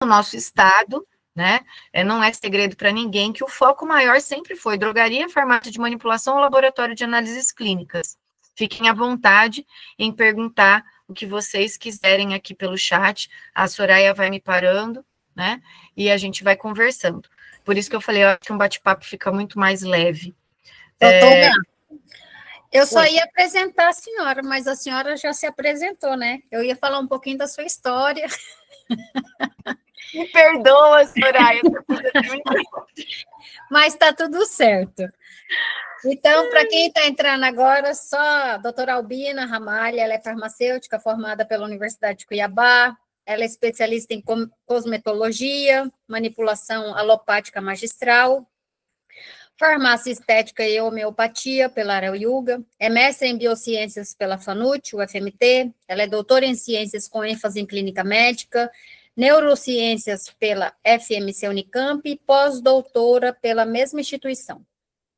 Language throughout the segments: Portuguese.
nosso estado, né? Não é segredo para ninguém que o foco maior sempre foi drogaria, farmácia de manipulação ou laboratório de análises clínicas. Fiquem à vontade em perguntar o que vocês quiserem aqui pelo chat. A Soraya vai me parando, né? E a gente vai conversando. Por isso que eu falei, eu acho que um bate-papo fica muito mais leve. Doutora, eu só ia apresentar a senhora, mas a senhora já se apresentou, né? Eu ia falar um pouquinho da sua história. Me perdoa, Soraya. Mas está tudo certo. Então, para quem está entrando agora, só a doutora Albina Ramalho, ela é farmacêutica formada pela Universidade de Cuiabá, ela é especialista em cosmetologia, manipulação alopática magistral, farmácia estética e homeopatia pela Arayuga, é mestre em biociências pela FANUT, UFMT, ela é doutora em ciências com ênfase em clínica médica, neurociências pela FMC Unicamp e pós-doutora pela mesma instituição.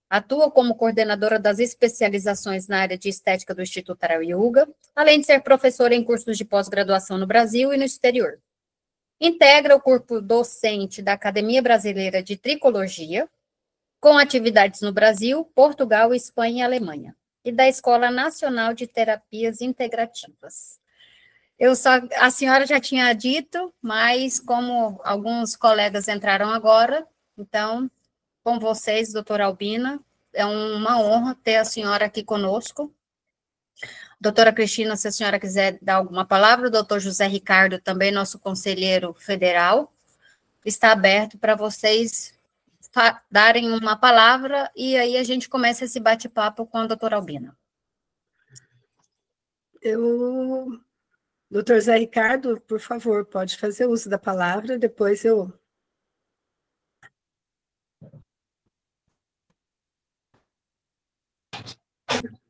Atua como coordenadora das especializações na área de estética do Instituto Arayuga, além de ser professora em cursos de pós-graduação no Brasil e no exterior. Integra o corpo docente da Academia Brasileira de Tricologia, com atividades no Brasil, Portugal, Espanha e Alemanha, e da Escola Nacional de Terapias Integrativas. A senhora já tinha dito, mas como alguns colegas entraram agora, então, com vocês, doutora Albina, é uma honra ter a senhora aqui conosco. Doutora Cristina, se a senhora quiser dar alguma palavra, o doutor José Ricardo, também nosso conselheiro federal, está aberto para vocês darem uma palavra e aí a gente começa esse bate-papo com a doutora Albina. Doutor Zé Ricardo, por favor, pode fazer uso da palavra, depois eu...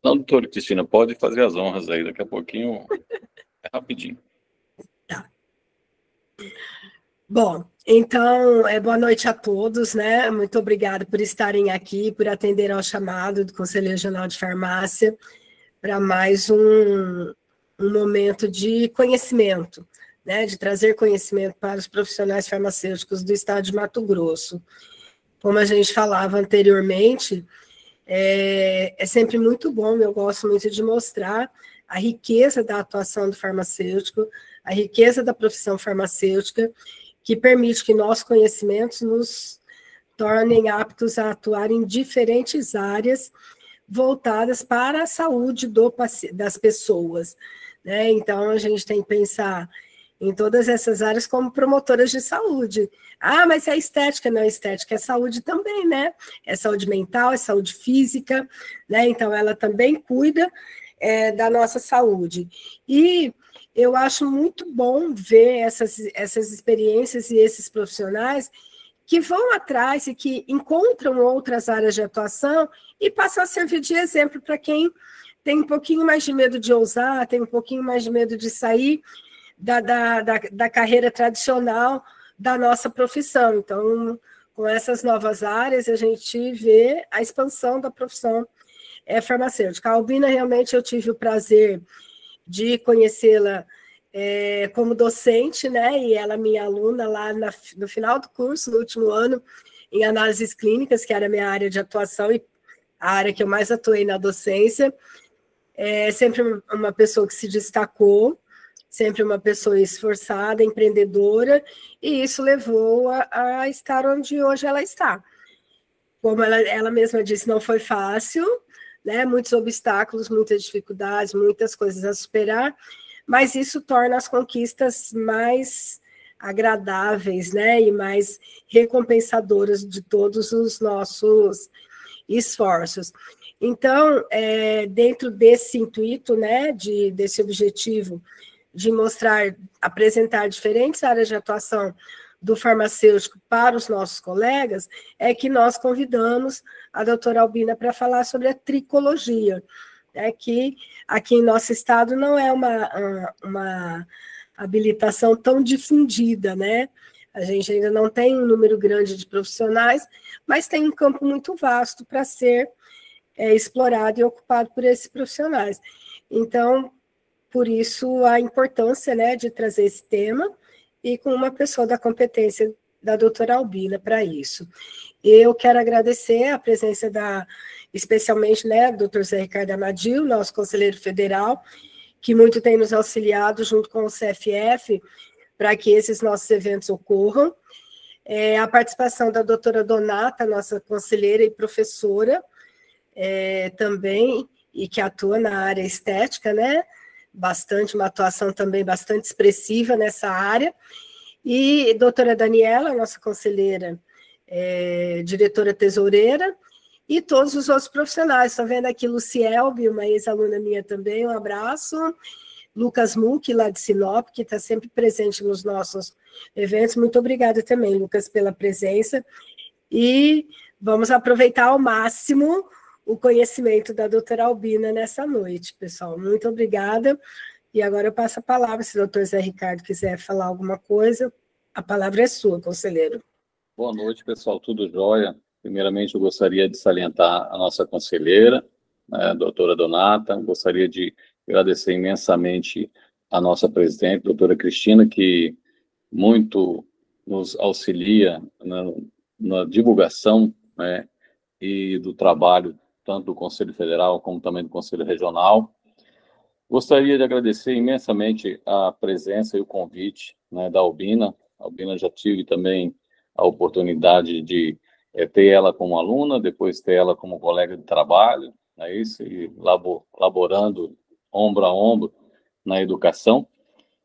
Não, doutora Cristina, pode fazer as honras aí, daqui a pouquinho, é rapidinho. Tá. Bom, então, boa noite a todos, né? Muito obrigada por estarem aqui, por atender ao chamado do Conselho Regional de Farmácia para mais um momento de conhecimento, né? De trazer conhecimento para os profissionais farmacêuticos do estado de Mato Grosso. Como a gente falava anteriormente, é sempre muito bom, eu gosto muito de mostrar a riqueza da atuação do farmacêutico, a riqueza da profissão farmacêutica, que permite que nossos conhecimentos nos tornem aptos a atuar em diferentes áreas voltadas para a saúde das pessoas, né? Então, a gente tem que pensar em todas essas áreas como promotoras de saúde. Ah, mas é estética, não, estética é saúde também, né? É saúde mental, é saúde física, né? Então, ela também cuida da nossa saúde. E eu acho muito bom ver essas experiências e esses profissionais que vão atrás e que encontram outras áreas de atuação e passam a servir de exemplo para quem tem um pouquinho mais de medo de ousar, tem um pouquinho mais de medo de sair da carreira tradicional da nossa profissão. Então, com essas novas áreas, a gente vê a expansão da profissão farmacêutica. A Albina, realmente, eu tive o prazer de conhecê-la como docente, né? E ela, minha aluna, lá no final do curso, no último ano, em análises clínicas, que era a minha área de atuação e a área que eu mais atuei na docência. Sempre uma pessoa que se destacou, sempre uma pessoa esforçada, empreendedora, e isso levou a estar onde hoje ela está. Como ela mesma disse, não foi fácil, né? Muitos obstáculos, muitas dificuldades, muitas coisas a superar, mas isso torna as conquistas mais agradáveis, né? E mais recompensadoras de todos os nossos esforços. Então, dentro desse intuito, né, desse objetivo de apresentar diferentes áreas de atuação do farmacêutico para os nossos colegas, é que nós convidamos a doutora Albina para falar sobre a tricologia, que aqui em nosso estado não é uma habilitação tão difundida, né? A gente ainda não tem um número grande de profissionais, mas tem um campo muito vasto para ser explorado e ocupado por esses profissionais. Então, por isso, a importância, né, de trazer esse tema e com uma pessoa da competência da doutora Albina para isso. Eu quero agradecer a presença especialmente, né, do doutor Zé Ricardo Amadil, nosso conselheiro federal, que muito tem nos auxiliado junto com o CFF para que esses nossos eventos ocorram. A participação da doutora Donata, nossa conselheira e professora, também, e que atua na área estética, né? Uma atuação também bastante expressiva nessa área. E doutora Daniela, nossa conselheira, diretora tesoureira, e todos os outros profissionais. Estou vendo aqui Lucielbe, uma ex-aluna minha também, um abraço. Lucas Muck, lá de Sinop, que está sempre presente nos nossos eventos. Muito obrigada também, Lucas, pela presença. E vamos aproveitar ao máximo o conhecimento da doutora Albina nessa noite, pessoal. Muito obrigada. E agora eu passo a palavra, se o doutor Zé Ricardo quiser falar alguma coisa, a palavra é sua, conselheiro. Boa noite, pessoal, tudo jóia? Primeiramente, eu gostaria de salientar a nossa conselheira, a doutora Donata, gostaria de agradecer imensamente a nossa presidente, doutora Cristina, que muito nos auxilia na divulgação, né, e do trabalho, tanto do Conselho Federal como também do Conselho Regional. Gostaria de agradecer imensamente a presença e o convite, né, da Albina. A Albina, já tive também a oportunidade de ter ela como aluna, depois ter ela como colega de trabalho, né, isso, e laborando ombro a ombro na educação,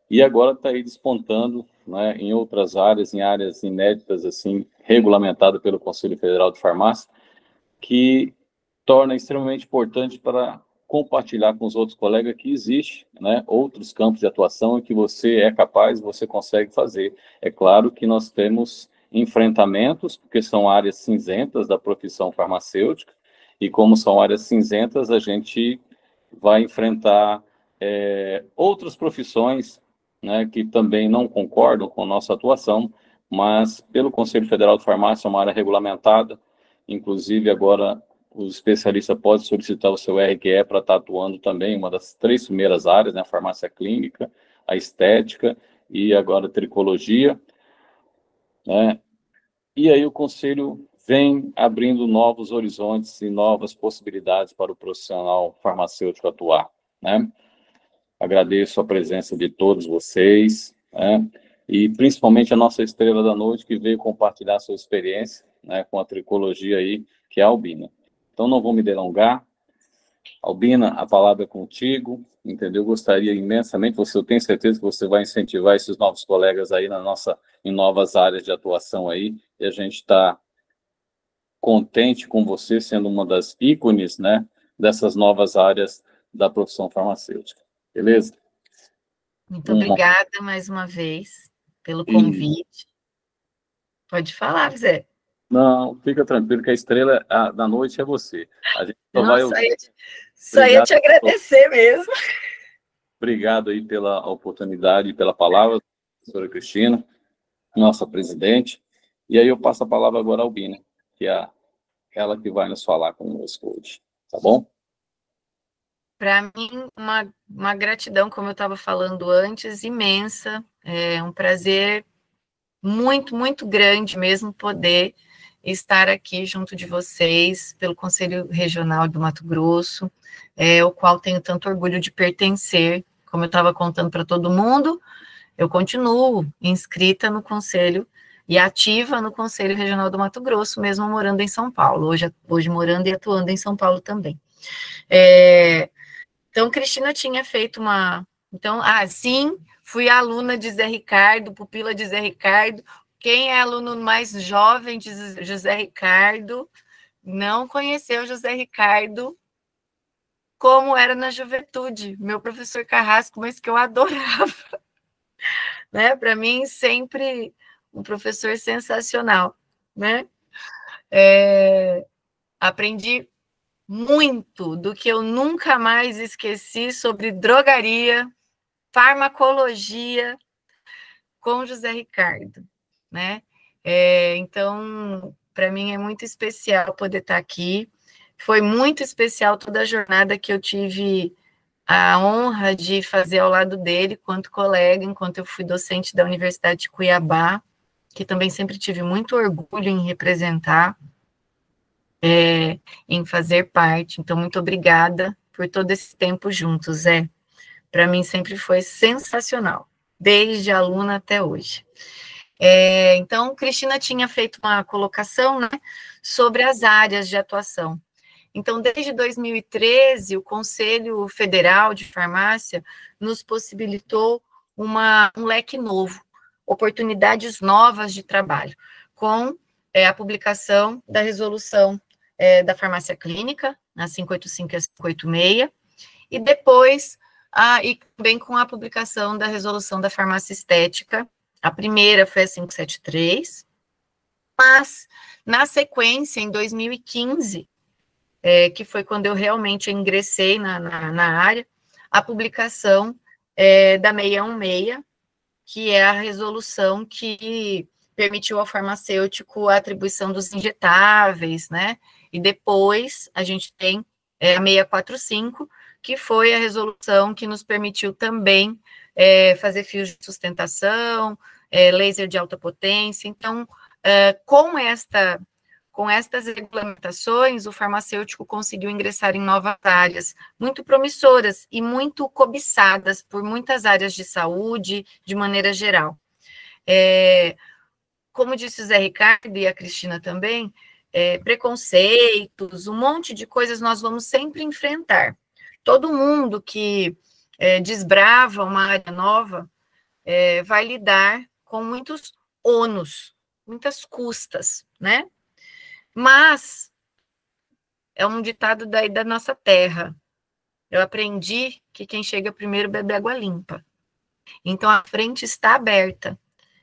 e agora está aí despontando, né, em outras áreas, em áreas inéditas, assim, regulamentadas pelo Conselho Federal de Farmácia, que torna extremamente importante para compartilhar com os outros colegas que existe, né, outros campos de atuação que você é capaz, você consegue fazer. É claro que nós temos enfrentamentos, porque são áreas cinzentas da profissão farmacêutica, e como são áreas cinzentas, a gente vai enfrentar outras profissões, né, que também não concordam com a nossa atuação, mas pelo Conselho Federal de Farmácia é uma área regulamentada, inclusive agora o especialista pode solicitar o seu RQE para estar atuando também, uma das 3 primeiras áreas, né, a farmácia clínica, a estética e agora a tricologia, né, e aí o Conselho vem abrindo novos horizontes e novas possibilidades para o profissional farmacêutico atuar, né. Agradeço a presença de todos vocês, né, e principalmente a nossa estrela da noite, que veio compartilhar sua experiência, né, com a tricologia aí, que é a Albina. Então, não vou me delongar. Albina, a palavra é contigo, entendeu? Gostaria imensamente, eu tenho certeza que você vai incentivar esses novos colegas aí em novas áreas de atuação aí, e a gente está contente com você sendo uma das ícones, né, dessas novas áreas da profissão farmacêutica. Beleza? Muito obrigada mais uma vez pelo convite. Pode falar, Zé. Não, fica tranquilo que a estrela da noite é você. A gente só ia te agradecer mesmo. Obrigado aí pela oportunidade e pela palavra, professora Cristina, nossa presidente. E aí eu passo a palavra agora à Albina, que é ela que vai nos falar conosco hoje. Tá bom? Para mim, uma gratidão, como eu estava falando antes, imensa. É um prazer muito, muito grande mesmo poder estar aqui junto de vocês, pelo Conselho Regional do Mato Grosso, o qual tenho tanto orgulho de pertencer. Como eu estava contando para todo mundo, eu continuo inscrita no Conselho e ativa no Conselho Regional do Mato Grosso, mesmo morando em São Paulo, hoje morando e atuando em São Paulo também. Então, Cristina tinha feito Então, sim, fui aluna de Zé Ricardo, pupila de Zé Ricardo. Quem é aluno mais jovem de José Ricardo não conheceu José Ricardo como era na juventude, meu professor Carrasco, mas que eu adorava. Né? Para mim, sempre um professor sensacional. Né? Aprendi muito do que eu nunca mais esqueci sobre drogaria, farmacologia com José Ricardo, né? Então, para mim é muito especial poder estar aqui. Foi muito especial toda a jornada que eu tive a honra de fazer ao lado dele, quanto colega, enquanto eu fui docente da Universidade de Cuiabá, que também sempre tive muito orgulho em representar, em fazer parte. Então, muito obrigada por todo esse tempo juntos, Zé. Para mim sempre foi sensacional, desde aluna até hoje. Então, Cristina tinha feito uma colocação, né, sobre as áreas de atuação. Então, desde 2013, o Conselho Federal de Farmácia nos possibilitou um leque novo, oportunidades novas de trabalho, com a publicação da resolução da farmácia clínica, a 585 e a 586, e depois, e também com a publicação da resolução da farmácia estética. A primeira foi a 573, mas, na sequência, em 2015, que foi quando eu realmente ingressei na área, a publicação da 616, que é a resolução que permitiu ao farmacêutico a atribuição dos injetáveis, né? E depois a gente tem a 645, que foi a resolução que nos permitiu também fazer fios de sustentação, laser de alta potência. Então, com estas regulamentações, o farmacêutico conseguiu ingressar em novas áreas muito promissoras e muito cobiçadas por muitas áreas de saúde, de maneira geral. Como disse o Zé Ricardo e a Cristina também, preconceitos, um monte de coisas nós vamos sempre enfrentar. Todo mundo que desbrava uma área nova vai lidar com muitos ônus, muitas custas, né? Mas é um ditado daí da nossa terra. Eu aprendi que quem chega primeiro bebe água limpa. Então, a frente está aberta.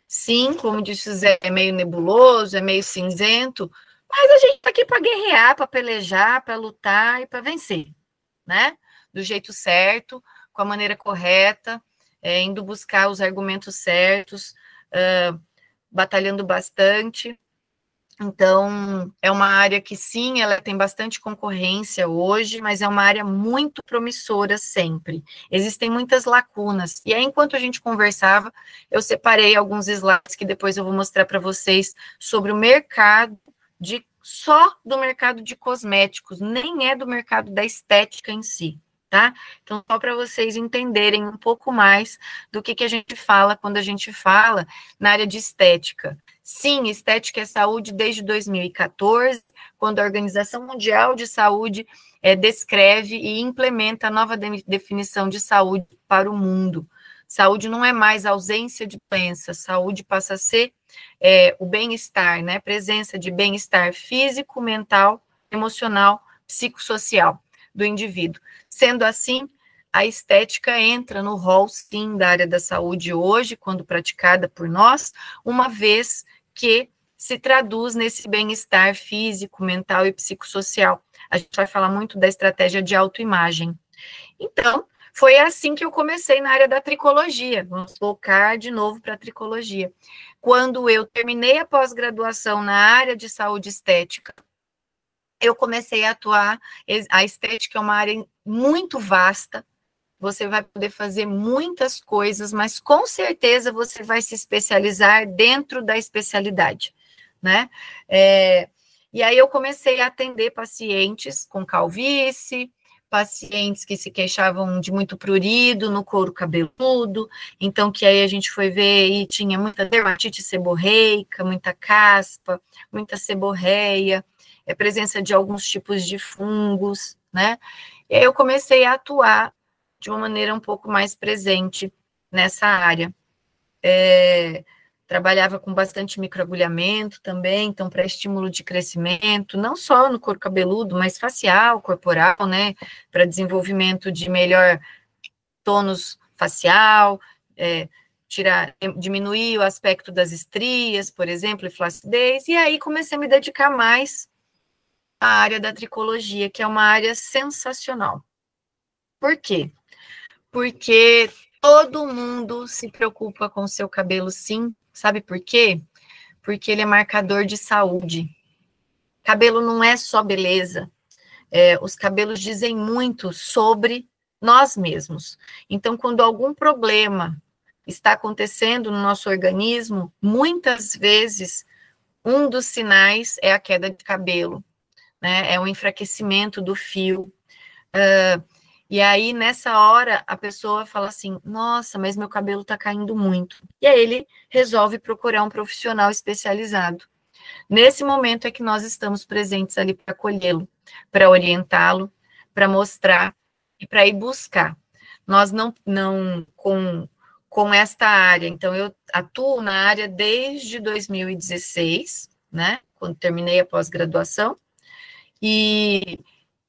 Sim, como disse o Zé, é meio nebuloso, é meio cinzento, mas a gente está aqui para guerrear, para pelejar, para lutar e para vencer, né? Do jeito certo, com a maneira correta, indo buscar os argumentos certos, batalhando bastante. Então, é uma área que, sim, ela tem bastante concorrência hoje, mas é uma área muito promissora sempre. Existem muitas lacunas. E aí, enquanto a gente conversava, eu separei alguns slides que depois eu vou mostrar para vocês sobre o mercado só do mercado de cosméticos, nem é do mercado da estética em si, tá? Então, só para vocês entenderem um pouco mais do que a gente fala quando a gente fala na área de estética. Sim, estética é saúde desde 2014, quando a Organização Mundial de Saúde descreve e implementa a nova definição de saúde para o mundo. Saúde não é mais ausência de doença, saúde passa a ser o bem-estar, né? Presença de bem-estar físico, mental, emocional, psicossocial do indivíduo. Sendo assim, a estética entra no rol, sim, da área da saúde hoje, quando praticada por nós, uma vez que se traduz nesse bem-estar físico, mental e psicossocial. A gente vai falar muito da estratégia de autoimagem. Então, foi assim que eu comecei na área da tricologia. Vamos voltar de novo para a tricologia. Quando eu terminei a pós-graduação na área de saúde estética, eu comecei a atuar. A estética é uma área muito vasta, você vai poder fazer muitas coisas, mas com certeza você vai se especializar dentro da especialidade, né? E aí eu comecei a atender pacientes com calvície, pacientes que se queixavam de muito prurido no couro cabeludo, então que aí a gente foi ver e tinha muita dermatite seborreica, muita caspa, muita seborreia, presença de alguns tipos de fungos, né? E aí eu comecei a atuar de uma maneira um pouco mais presente nessa área. Trabalhava com bastante microagulhamento também, então para estímulo de crescimento, não só no couro cabeludo, mas facial, corporal, né, para desenvolvimento de melhor tônus facial, diminuir o aspecto das estrias, por exemplo, e flacidez, e aí comecei a me dedicar mais à área da tricologia, que é uma área sensacional. Por quê? Porque todo mundo se preocupa com o seu cabelo, sim. Sabe por quê? Porque ele é marcador de saúde. Cabelo não é só beleza. Os cabelos dizem muito sobre nós mesmos. Então, quando algum problema está acontecendo no nosso organismo, muitas vezes um dos sinais é a queda de cabelo, né? É o enfraquecimento do fio. E aí, nessa hora, a pessoa fala assim, nossa, mas meu cabelo está caindo muito. E aí ele resolve procurar um profissional especializado. Nesse momento é que nós estamos presentes ali para acolhê-lo, para orientá-lo, para mostrar e para ir buscar. Nós não com esta área, então eu atuo na área desde 2016, né, quando terminei a pós-graduação, e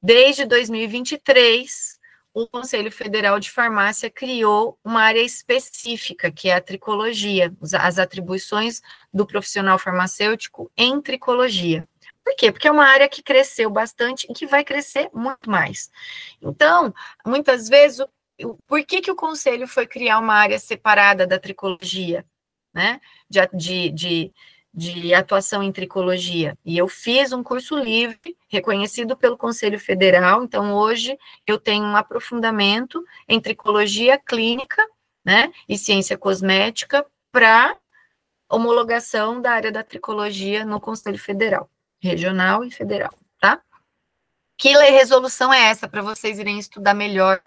desde 2023, o Conselho Federal de Farmácia criou uma área específica, que é a tricologia, as atribuições do profissional farmacêutico em tricologia. Por quê? Porque é uma área que cresceu bastante e que vai crescer muito mais. Então, muitas vezes, por que o Conselho foi criar uma área separada da tricologia, né? De atuação em tricologia, e eu fiz um curso livre, reconhecido pelo Conselho Federal, então hoje eu tenho um aprofundamento em tricologia clínica, né, e ciência cosmética, para homologação da área da tricologia no Conselho Federal, regional e federal, tá? Que resolução é essa, para vocês irem estudar melhor?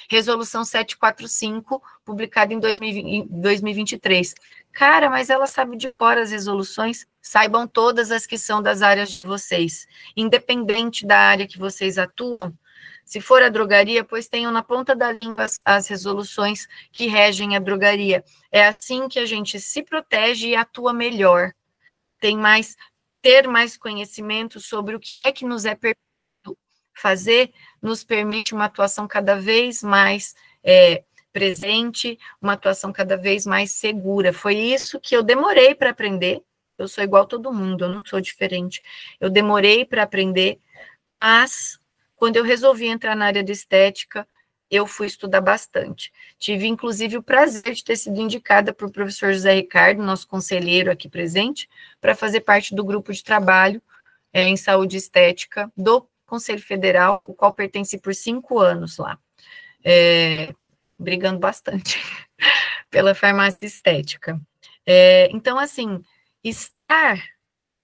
Resolução 745, publicada em 2023. Cara, mas ela sabe de cor as resoluções, saibam todas as que são das áreas de vocês, independente da área que vocês atuam. Se for a drogaria, pois tenham na ponta da língua as resoluções que regem a drogaria. É assim que a gente se protege e atua melhor. Ter mais conhecimento sobre o que é que nos é permitido fazer, nos permite uma atuação cada vez mais presente, uma atuação cada vez mais segura. Foi isso que eu demorei para aprender. Eu sou igual a todo mundo, eu não sou diferente. Eu demorei para aprender, mas quando eu resolvi entrar na área de estética, eu fui estudar bastante. Tive, inclusive, o prazer de ter sido indicada por professor José Ricardo, nosso conselheiro aqui presente, para fazer parte do grupo de trabalho em saúde estética do Conselho Federal, o qual pertenci por 5 anos lá, brigando bastante pela farmácia estética. Então, assim, estar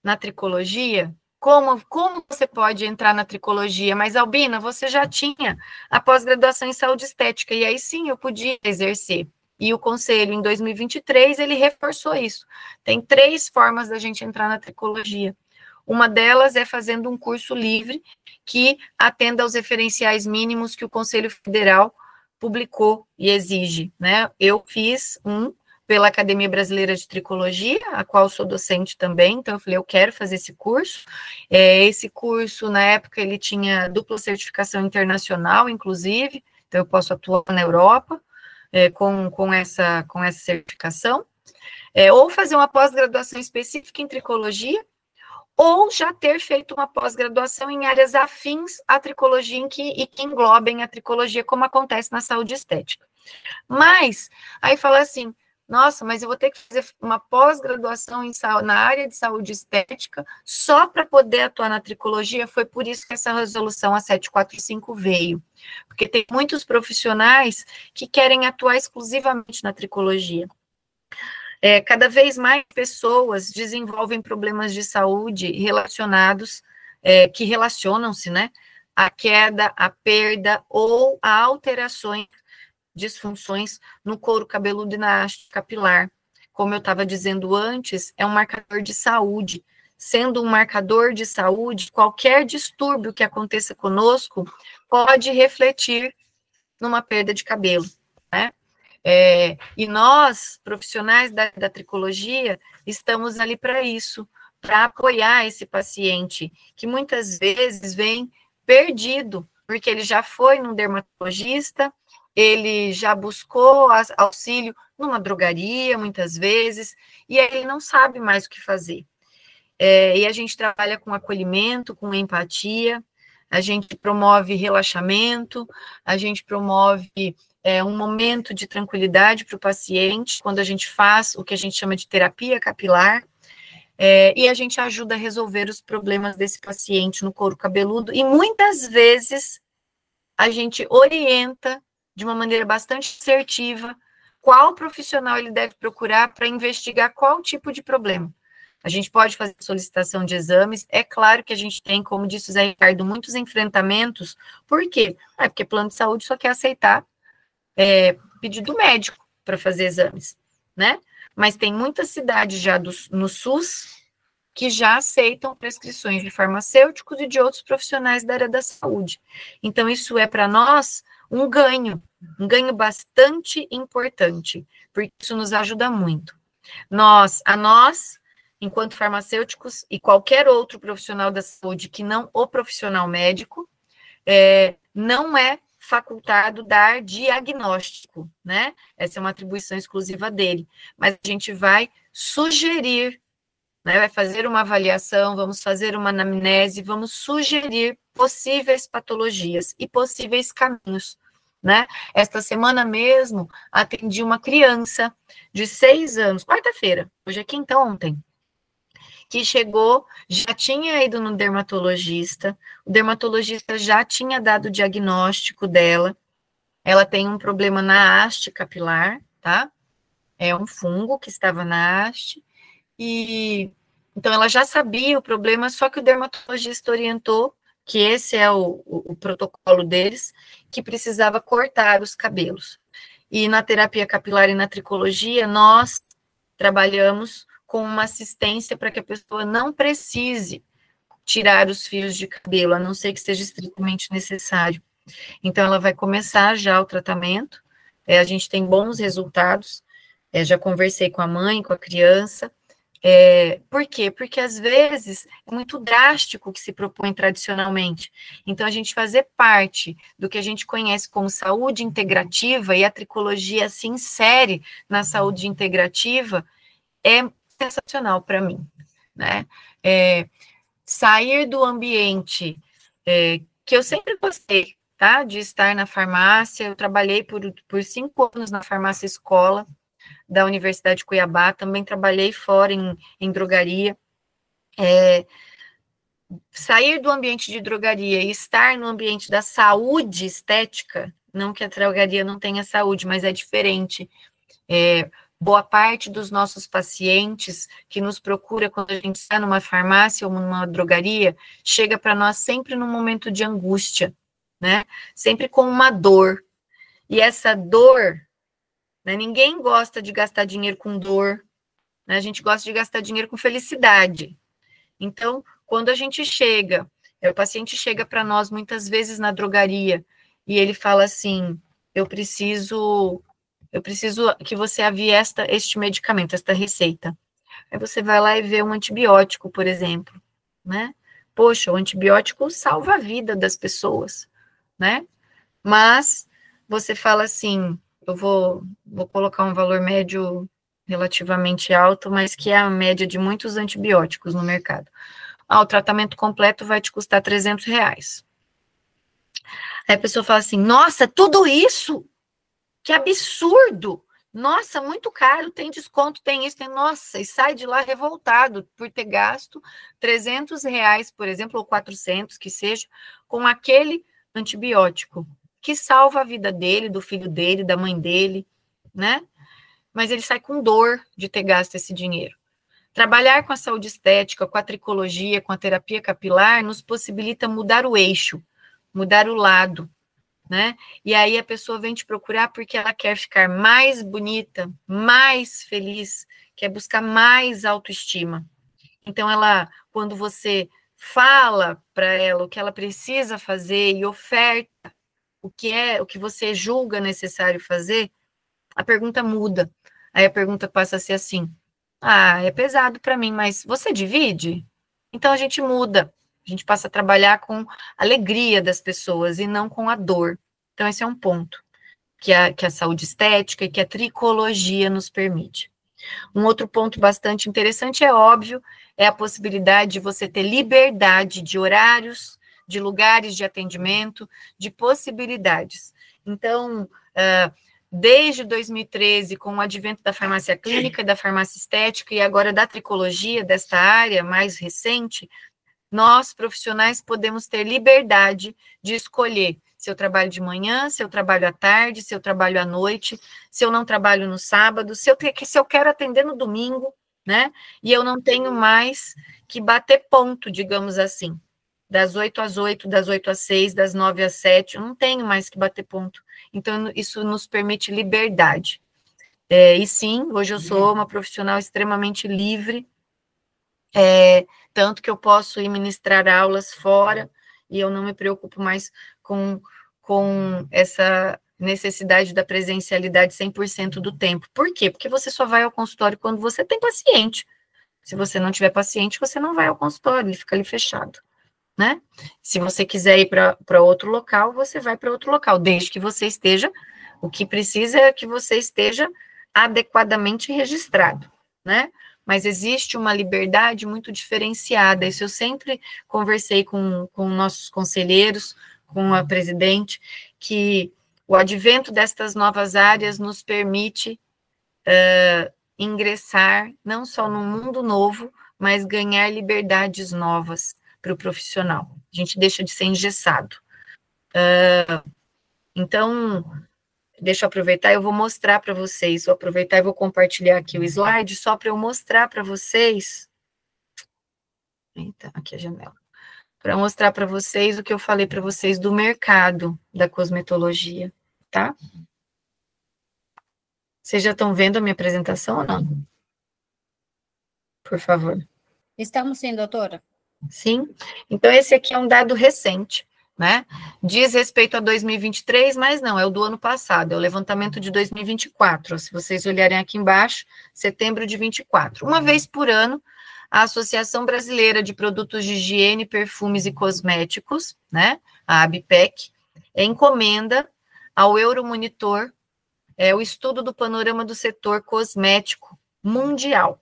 na tricologia, como você pode entrar na tricologia? Mas, Albina, você já tinha a pós-graduação em saúde estética, e aí sim eu podia exercer. E o Conselho, em 2023, ele reforçou isso. Tem 3 formas da gente entrar na tricologia. Uma delas é fazendo um curso livre que atenda aos referenciais mínimos que o Conselho Federal publicou e exige, né? Eu fiz um pela Academia Brasileira de Tricologia, a qual sou docente também, então eu falei, eu quero fazer esse curso. Esse curso, na época, ele tinha dupla certificação internacional, inclusive, então eu posso atuar na Europa com essa certificação, ou fazer uma pós-graduação específica em tricologia, ou já ter feito uma pós-graduação em áreas afins à tricologia e que englobem a tricologia, como acontece na saúde estética. Mas, aí fala assim, nossa, mas eu vou ter que fazer uma pós-graduação na área de saúde estética só para poder atuar na tricologia. Foi por isso que essa resolução, a 745, veio. Porque tem muitos profissionais que querem atuar exclusivamente na tricologia. Cada vez mais pessoas desenvolvem problemas de saúde relacionados, que relacionam-se, né, à queda, à perda ou a alterações, disfunções no couro cabeludo e na haste capilar. Como eu estava dizendo antes, é um marcador de saúde. Sendo um marcador de saúde, qualquer distúrbio que aconteça conosco pode refletir numa perda de cabelo, né? E nós, profissionais da tricologia, estamos ali para isso, para apoiar esse paciente, que muitas vezes vem perdido, porque ele já foi num dermatologista, ele já buscou auxílio numa drogaria, muitas vezes, e aí ele não sabe mais o que fazer. E a gente trabalha com acolhimento, com empatia, a gente promove relaxamento, a gente promove um momento de tranquilidade para o paciente, quando a gente faz o que a gente chama de terapia capilar, e a gente ajuda a resolver os problemas desse paciente no couro cabeludo, e muitas vezes a gente orienta de uma maneira bastante assertiva qual profissional ele deve procurar para investigar qual tipo de problema. A gente pode fazer solicitação de exames, é claro que a gente tem, como disse o Zé Ricardo, muitos enfrentamentos. Por quê? Porque plano de saúde só quer aceitar pedido médico para fazer exames, né? Mas tem muitas cidades já no SUS que já aceitam prescrições de farmacêuticos e de outros profissionais da área da saúde. Então, isso é para nós um ganho bastante importante, porque isso nos ajuda muito. A nós, enquanto farmacêuticos e qualquer outro profissional da saúde que não o profissional médico, não é facultado dar diagnóstico, né? Essa é uma atribuição exclusiva dele, mas a gente vai sugerir, né? Vai fazer uma avaliação, vamos fazer uma anamnese, vamos sugerir possíveis patologias e possíveis caminhos, né? Esta semana mesmo, atendi uma criança de 6 anos, quarta-feira, hoje é quinta, ontem, que chegou, já tinha ido no dermatologista, o dermatologista já tinha dado o diagnóstico dela, ela tem um problema na haste capilar, tá? É um fungo que estava na haste, e então ela já sabia o problema, só que o dermatologista orientou que esse é o protocolo deles, que precisava cortar os cabelos. E na terapia capilar e na tricologia, nós trabalhamos com uma assistência para que a pessoa não precise tirar os fios de cabelo, a não ser que seja estritamente necessário. Então, ela vai começar já o tratamento, a gente tem bons resultados, já conversei com a mãe, com a criança. Por quê? Porque, às vezes, é muito drástico o que se propõe tradicionalmente. Então, a gente fazer parte do que a gente conhece como saúde integrativa, e a tricologia se insere na saúde integrativa, é sensacional para mim, né? Sair do ambiente que eu sempre gostei, tá? De estar na farmácia, eu trabalhei por 5 anos na farmácia escola da Universidade de Cuiabá, também trabalhei fora em drogaria. Sair do ambiente de drogaria e estar no ambiente da saúde estética, não que a drogaria não tenha saúde, mas é diferente. Boa parte dos nossos pacientes que nos procura quando a gente está numa farmácia ou numa drogaria, chega para nós sempre num momento de angústia, né? Sempre com uma dor. E essa dor, né, ninguém gosta de gastar dinheiro com dor, né? A gente gosta de gastar dinheiro com felicidade. Então, quando a gente chega, o paciente chega para nós muitas vezes na drogaria e ele fala assim, eu preciso que você avie este medicamento, esta receita. Aí você vai lá e vê um antibiótico, por exemplo, né? Poxa, o antibiótico salva a vida das pessoas, né? Mas você fala assim, eu vou colocar um valor médio relativamente alto, mas que é a média de muitos antibióticos no mercado. O tratamento completo vai te custar R$300. Aí a pessoa fala assim, nossa, tudo isso? Que absurdo! Nossa, muito caro, tem desconto, tem isso, tem... Nossa, e sai de lá revoltado por ter gasto R$300, por exemplo, ou 400, que seja, com aquele antibiótico, que salva a vida dele, do filho dele, da mãe dele, né? Mas ele sai com dor de ter gasto esse dinheiro. Trabalhar com a saúde estética, com a tricologia, com a terapia capilar, nos possibilita mudar o eixo, mudar o lado, né? E aí a pessoa vem te procurar porque ela quer ficar mais bonita, mais feliz, quer buscar mais autoestima. Então, quando você fala para ela o que ela precisa fazer e oferta o que você julga necessário fazer, a pergunta muda. Aí a pergunta passa a ser assim, é pesado para mim, mas você divide? Então a gente muda, a gente passa a trabalhar com a alegria das pessoas e não com a dor. Então esse é um ponto que a saúde estética e que a tricologia nos permite. Um outro ponto bastante interessante, é óbvio, é a possibilidade de você ter liberdade de horários, de lugares de atendimento, de possibilidades. Então, desde 2013, com o advento da farmácia clínica e da farmácia estética, e agora da tricologia, desta área mais recente, nós, profissionais, podemos ter liberdade de escolher Se eu trabalho de manhã, se eu trabalho à tarde, se eu trabalho à noite, se eu não trabalho no sábado, se eu quero atender no domingo, né? E eu não tenho mais que bater ponto, digamos assim, das 8 às 8, das 8 às 6, das 9 às 7, eu não tenho mais que bater ponto. Então, isso nos permite liberdade. E sim, hoje eu sou uma profissional extremamente livre, tanto que eu posso ir ministrar aulas fora, e eu não me preocupo mais com essa necessidade da presencialidade 100% do tempo. Por quê? Porque você só vai ao consultório quando você tem paciente. Se você não tiver paciente, você não vai ao consultório, ele fica ali fechado, né? Se você quiser ir para outro local, você vai para outro local, desde que você esteja, o que precisa é que você esteja adequadamente registrado, né? Mas existe uma liberdade muito diferenciada, isso eu sempre conversei com nossos conselheiros, com a presidente, que o advento destas novas áreas nos permite ingressar não só num mundo novo, mas ganhar liberdades novas para o profissional. A gente deixa de ser engessado. Então, deixa eu aproveitar, eu vou mostrar para vocês, vou aproveitar e vou compartilhar aqui o slide, só para eu mostrar para vocês. Eita, aqui a janela. Para mostrar para vocês o que eu falei para vocês do mercado da cosmetologia, tá? Vocês já estão vendo a minha apresentação ou não? Por favor. Estamos sim, doutora. Sim. Então, esse aqui é um dado recente, né? Diz respeito a 2023, mas não, é o do ano passado, é o levantamento de 2024. Se vocês olharem aqui embaixo, setembro de 24. Uma vez por ano, a Associação Brasileira de Produtos de Higiene, Perfumes e Cosméticos, né, a ABPEC, encomenda ao Euromonitor o estudo do panorama do setor cosmético mundial.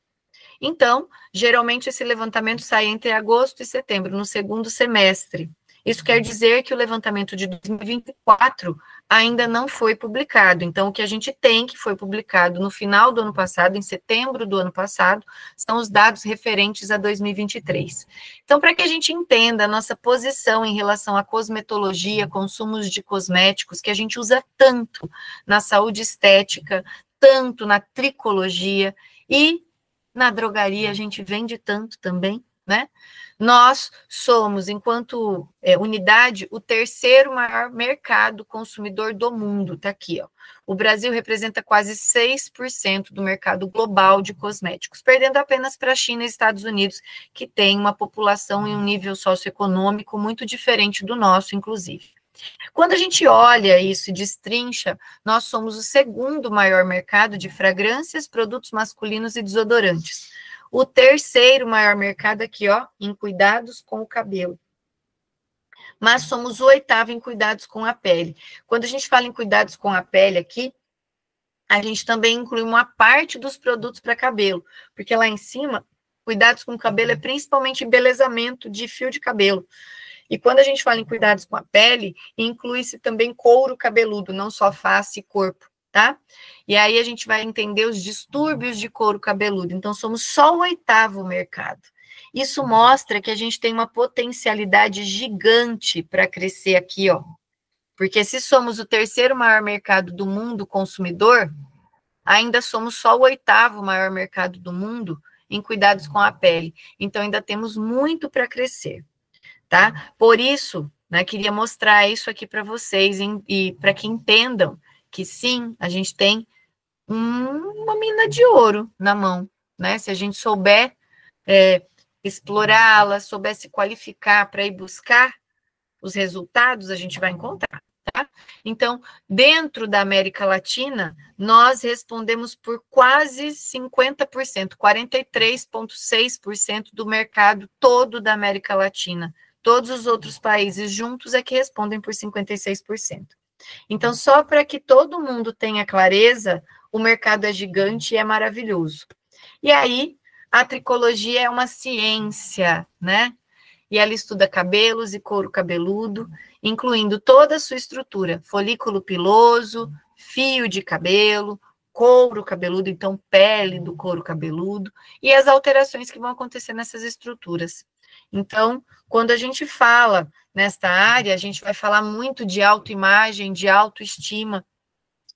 Então, geralmente esse levantamento sai entre agosto e setembro, no segundo semestre. Isso quer dizer que o levantamento de 2024 ainda não foi publicado. Então, o que a gente tem, que foi publicado no final do ano passado, em setembro do ano passado, são os dados referentes a 2023. Então, para que a gente entenda a nossa posição em relação à cosmetologia, consumos de cosméticos, que a gente usa tanto na saúde estética, tanto na tricologia e na drogaria, a gente vende tanto também, né? Nós somos, enquanto unidade, o terceiro maior mercado consumidor do mundo, tá aqui, ó. O Brasil representa quase 6% do mercado global de cosméticos, perdendo apenas para a China e Estados Unidos, que tem uma população e um nível socioeconômico muito diferente do nosso, inclusive. Quando a gente olha isso e destrincha, nós somos o segundo maior mercado de fragrâncias, produtos masculinos e desodorantes. O terceiro maior mercado aqui, ó, em cuidados com o cabelo. Mas somos o oitavo em cuidados com a pele. Quando a gente fala em cuidados com a pele aqui, a gente também inclui uma parte dos produtos para cabelo, porque lá em cima, cuidados com o cabelo é principalmente embelezamento de fio de cabelo. E quando a gente fala em cuidados com a pele, inclui-se também couro cabeludo, não só face e corpo, tá? E aí a gente vai entender os distúrbios de couro cabeludo. Então, somos só o oitavo mercado. Isso mostra que a gente tem uma potencialidade gigante para crescer aqui, ó. Porque se somos o terceiro maior mercado do mundo consumidor, ainda somos só o oitavo maior mercado do mundo em cuidados com a pele. Então, ainda temos muito para crescer. Tá? Por isso, né, queria mostrar isso aqui para vocês e para que entendam que sim, a gente tem uma mina de ouro na mão, né? Se a gente souber explorá-la, souber se qualificar para ir buscar os resultados, a gente vai encontrar, tá? Então, dentro da América Latina, nós respondemos por quase 50%, 43,6% do mercado todo da América Latina. Todos os outros países juntos é que respondem por 56%. Então, só para que todo mundo tenha clareza, o mercado é gigante e é maravilhoso. E aí, a tricologia é uma ciência, né? E ela estuda cabelos e couro cabeludo, incluindo toda a sua estrutura, folículo piloso, fio de cabelo, couro cabeludo, então pele do couro cabeludo, e as alterações que vão acontecer nessas estruturas. Então, quando a gente fala nesta área, a gente vai falar muito de autoimagem, de autoestima,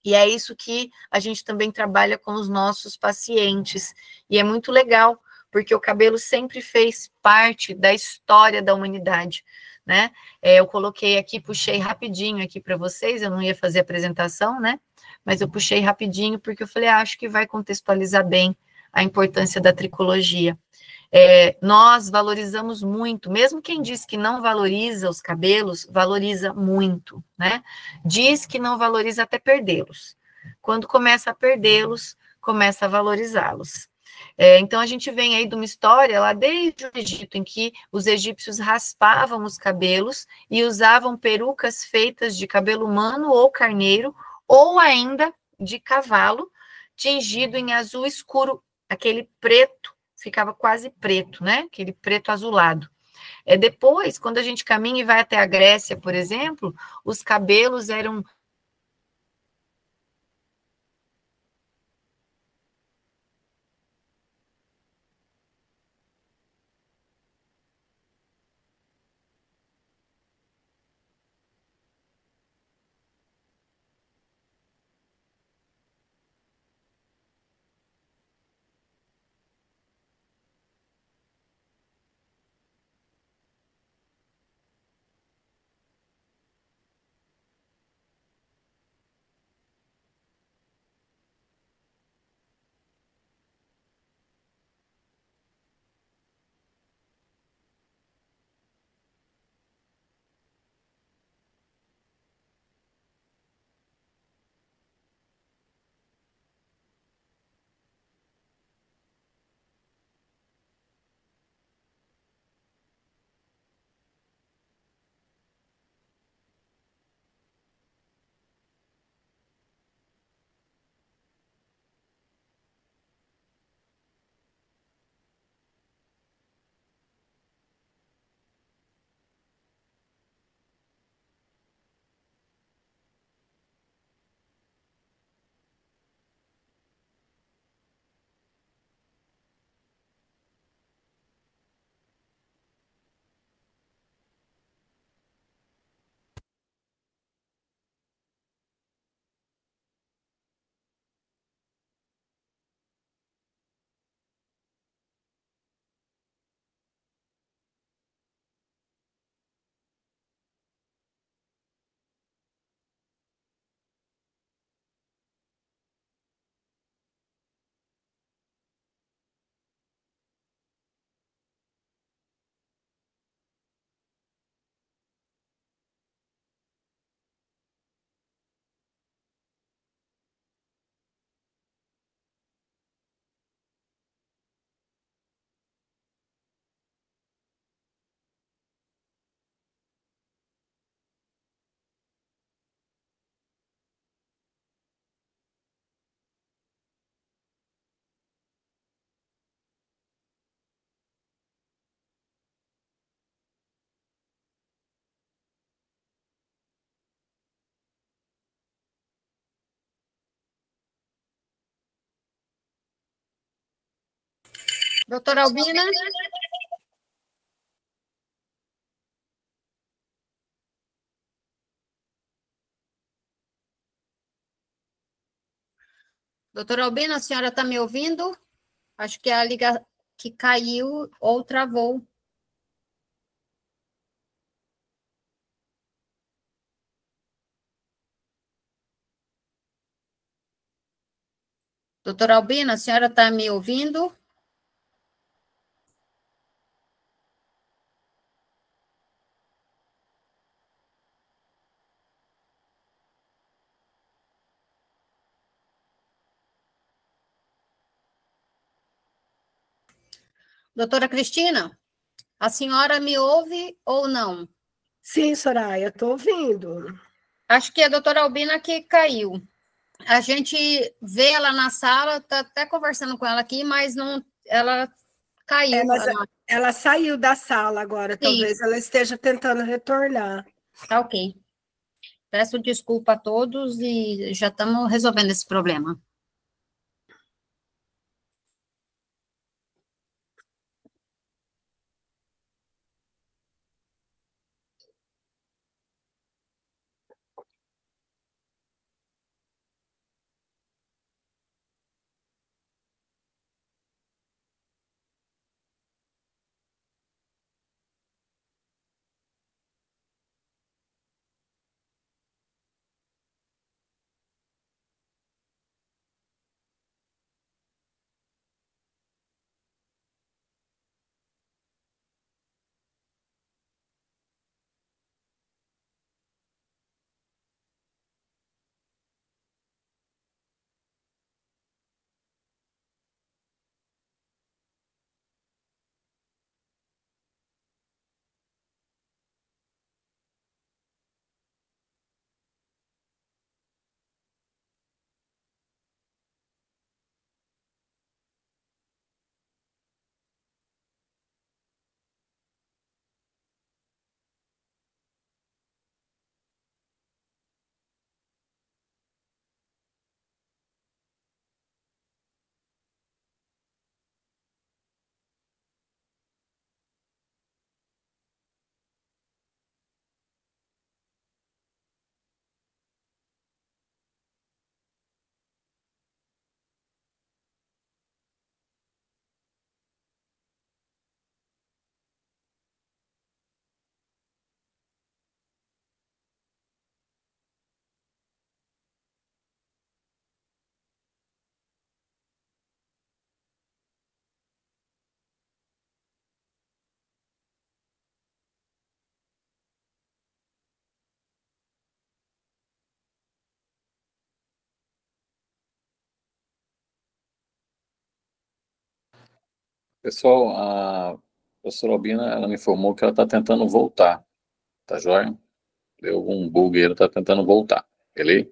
e é isso que a gente também trabalha com os nossos pacientes. E é muito legal, porque o cabelo sempre fez parte da história da humanidade, né? Eu coloquei aqui, puxei rapidinho aqui para vocês, eu não ia fazer apresentação, né? Mas eu puxei rapidinho porque eu falei, acho que vai contextualizar bem a importância da tricologia. Nós valorizamos muito, mesmo quem diz que não valoriza os cabelos, valoriza muito, né? Diz que não valoriza até perdê-los. Quando começa a perdê-los, começa a valorizá-los. Então, a gente vem aí de uma história lá desde o Egito, em que os egípcios raspavam os cabelos e usavam perucas feitas de cabelo humano ou carneiro, ou ainda de cavalo, tingido em azul escuro, aquele preto, ficava quase preto, né? Aquele preto azulado. Depois, quando a gente caminha e vai até a Grécia, por exemplo, os cabelos eram Doutora Albina? Doutora Albina, a senhora está me ouvindo? Acho que a liga que caiu ou travou. Doutora Albina, a senhora está me ouvindo? Doutora Cristina, a senhora me ouve ou não? Sim, Soraya, estou ouvindo. Acho que é a doutora Albina que caiu. A gente vê ela na sala, está até conversando com ela aqui, mas não, ela caiu. Mas ela saiu da sala agora, Sim. talvez ela esteja tentando retornar. Tá ok. Peço desculpa a todos e já estamos resolvendo esse problema. Pessoal, a professora Albina, ela me informou que ela está tentando voltar, tá joia? Deu algum bug aí, ela está tentando voltar, beleza?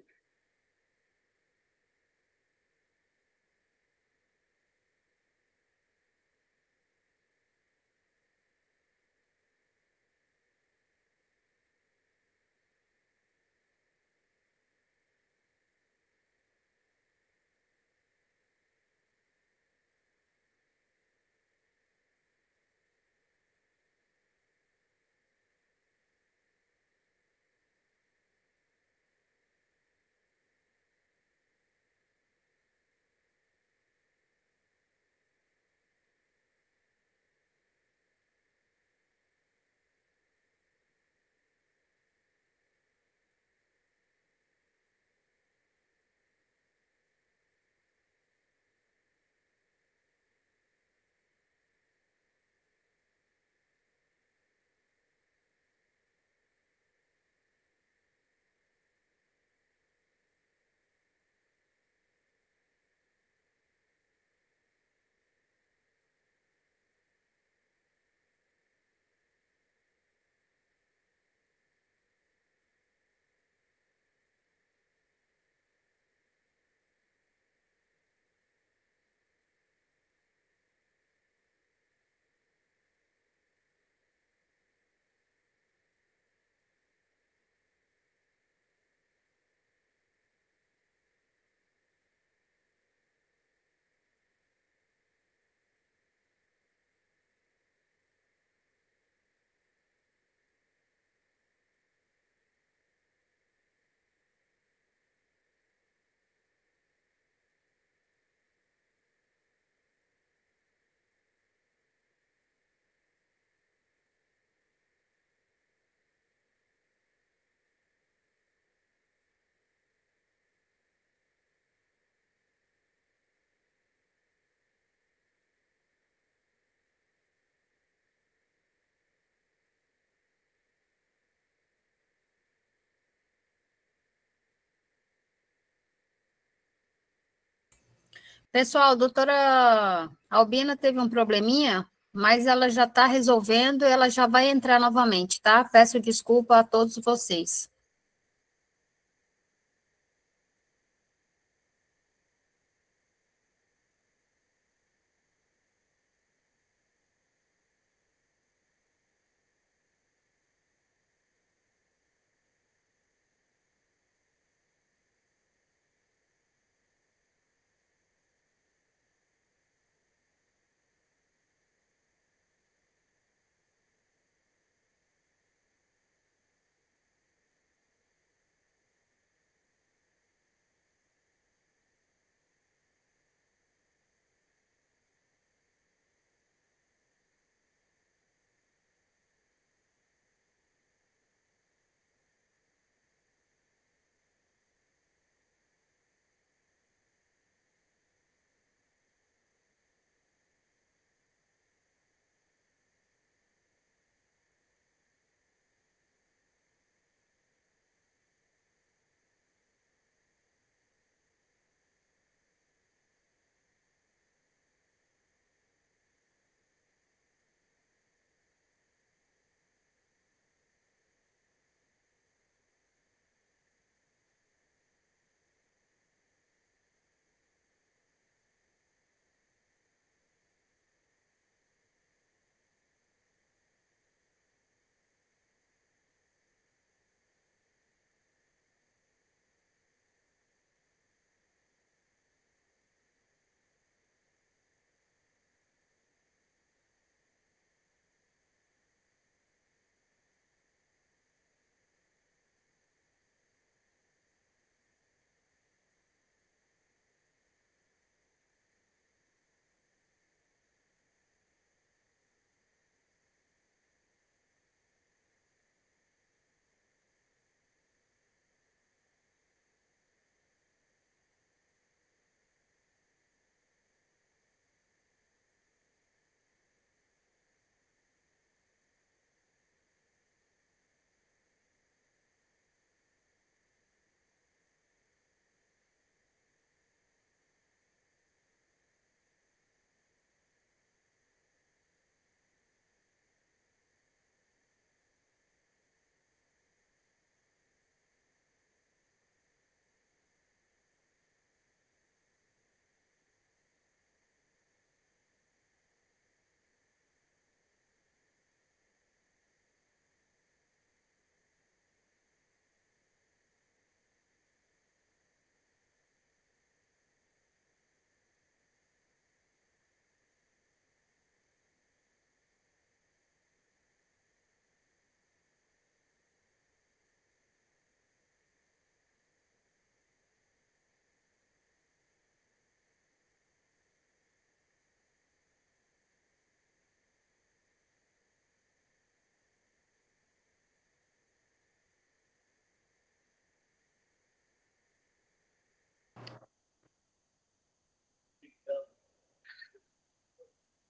Pessoal, doutora Albina teve um probleminha, mas ela já está resolvendo, ela já vai entrar novamente, tá? Peço desculpa a todos vocês.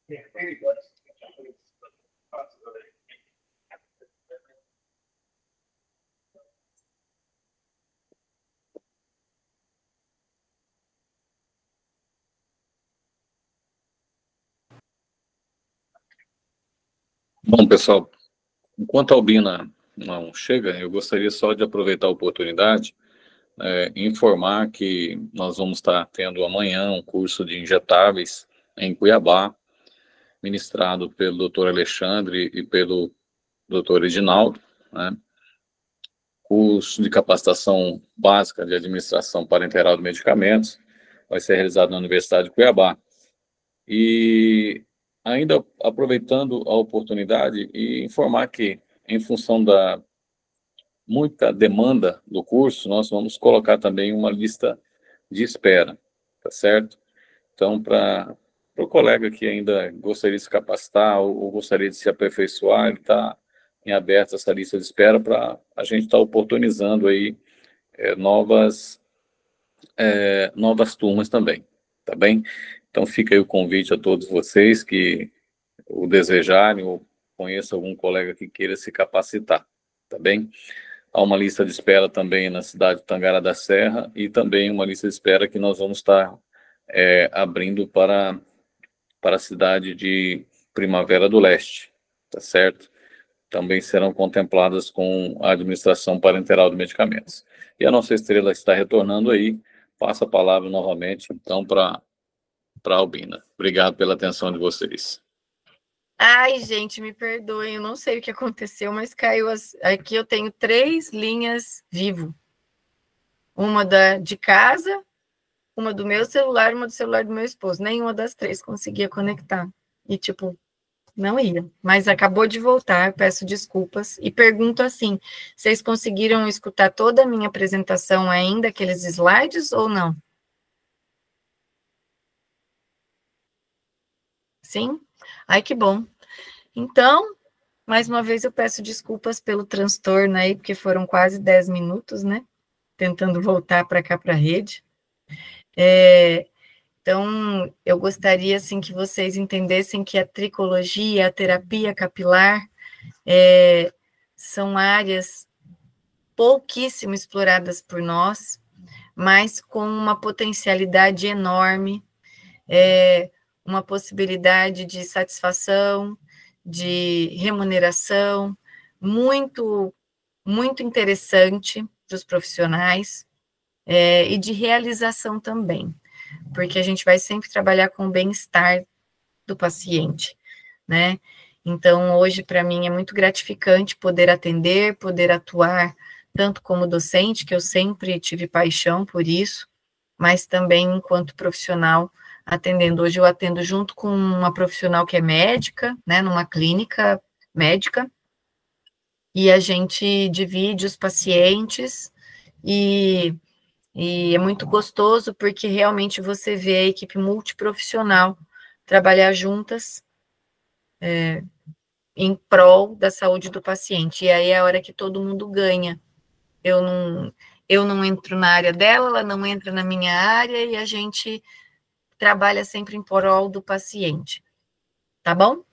Bom, pessoal, enquanto a Albina não chega, eu gostaria só de aproveitar a oportunidade e informar que nós vamos estar tendo amanhã um curso de injetáveis em Cuiabá, ministrado pelo Dr. Alexandre e pelo Dr. Edinaldo, né? Curso de capacitação básica de administração parenteral de medicamentos, vai ser realizado na Universidade de Cuiabá. E ainda aproveitando a oportunidade e informar que, em função da muita demanda do curso, nós vamos colocar também uma lista de espera, tá certo? Então, para o colega que ainda gostaria de se capacitar ou gostaria de se aperfeiçoar, ele está em aberto essa lista de espera para a gente estar oportunizando aí novas turmas também, tá bem? Então, fica aí o convite a todos vocês que o desejarem ou conheçam algum colega que queira se capacitar, tá bem? Há uma lista de espera também na cidade de Tangará da Serra e também uma lista de espera que nós vamos estar abrindo para a cidade de Primavera do Leste, tá certo? Também serão contempladas com a administração parenteral de medicamentos. E a nossa estrela está retornando aí, passo a palavra novamente, então, para a Albina. Obrigado pela atenção de vocês. Ai, gente, me perdoem, eu não sei o que aconteceu, mas caiu aqui eu tenho 3 linhas vivo. Uma de casa, uma do meu celular, uma do celular do meu esposo. Nenhuma das 3 conseguia conectar. E, tipo, não ia. Mas acabou de voltar, peço desculpas. E pergunto assim, vocês conseguiram escutar toda a minha apresentação ainda, aqueles slides, ou não? Sim? Ai, que bom. Então, mais uma vez eu peço desculpas pelo transtorno aí, porque foram quase 10 minutos, né? Tentando voltar para cá para a rede. Então, eu gostaria, assim, que vocês entendessem que a tricologia, a terapia capilar, são áreas pouquíssimo exploradas por nós, mas com uma potencialidade enorme, uma possibilidade de satisfação, de remuneração, muito, muito interessante para os profissionais, e de realização também, porque a gente vai sempre trabalhar com o bem-estar do paciente, né? Então, hoje, para mim, é muito gratificante poder atender, poder atuar, tanto como docente, que eu sempre tive paixão por isso, mas também enquanto profissional atendendo. Hoje eu atendo junto com uma profissional que é médica, né, numa clínica médica, e a gente divide os pacientes, e é muito gostoso, porque realmente você vê a equipe multiprofissional trabalhar juntas em prol da saúde do paciente, e aí é a hora que todo mundo ganha. Eu não entro na área dela, ela não entra na minha área, e a gente trabalha sempre em prol do paciente, tá bom?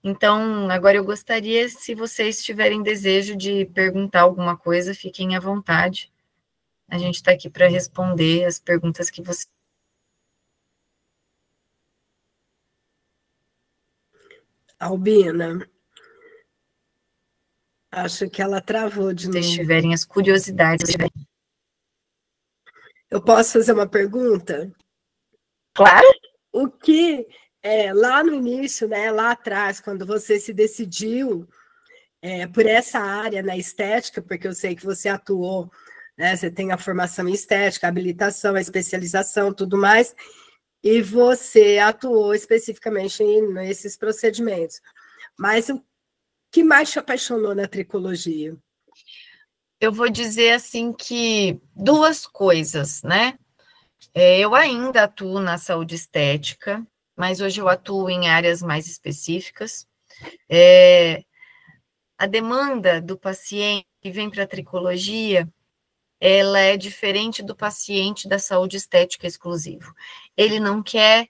Então, agora eu gostaria, se vocês tiverem desejo de perguntar alguma coisa, fiquem à vontade. A gente está aqui para responder as perguntas que vocês... Albina, acho que ela travou de novo. Se tiverem as curiosidades. Eu posso fazer uma pergunta? Claro. O que, lá no início, né, lá atrás, quando você se decidiu por essa área na estética, porque eu sei que você atuou, né, você tem a formação em estética, a habilitação, a especialização, tudo mais, e você atuou especificamente nesses procedimentos. Mas o que mais te apaixonou na tricologia? Eu vou dizer assim que 2 coisas, né? Eu ainda atuo na saúde estética, mas hoje eu atuo em áreas mais específicas. A demanda do paciente que vem para a tricologia, ela é diferente do paciente da saúde estética exclusivo. Ele não quer,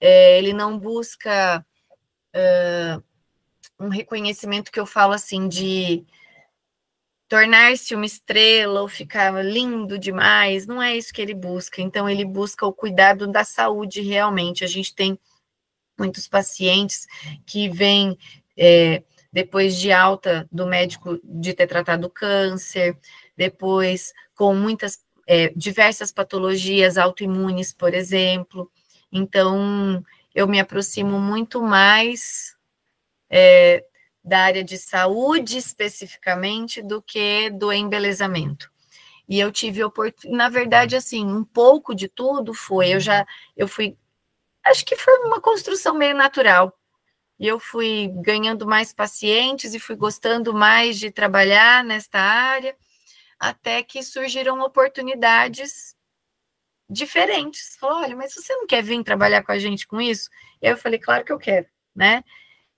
ele não busca um reconhecimento que eu falo assim, de tornar-se uma estrela ou ficar lindo demais, não é isso que ele busca. Então, ele busca o cuidado da saúde realmente. A gente tem muitos pacientes que vêm depois de alta do médico de ter tratado câncer, depois com muitas, diversas patologias autoimunes, por exemplo. Então, eu me aproximo muito mais da área de saúde especificamente do que do embelezamento. E eu tive oportunidade, na verdade, assim, um pouco de tudo foi, eu fui, acho que foi uma construção meio natural. E eu fui ganhando mais pacientes e fui gostando mais de trabalhar nesta área, até que surgiram oportunidades diferentes. Falou, olha, mas você não quer vir trabalhar com a gente com isso? E aí eu falei, claro que eu quero, né?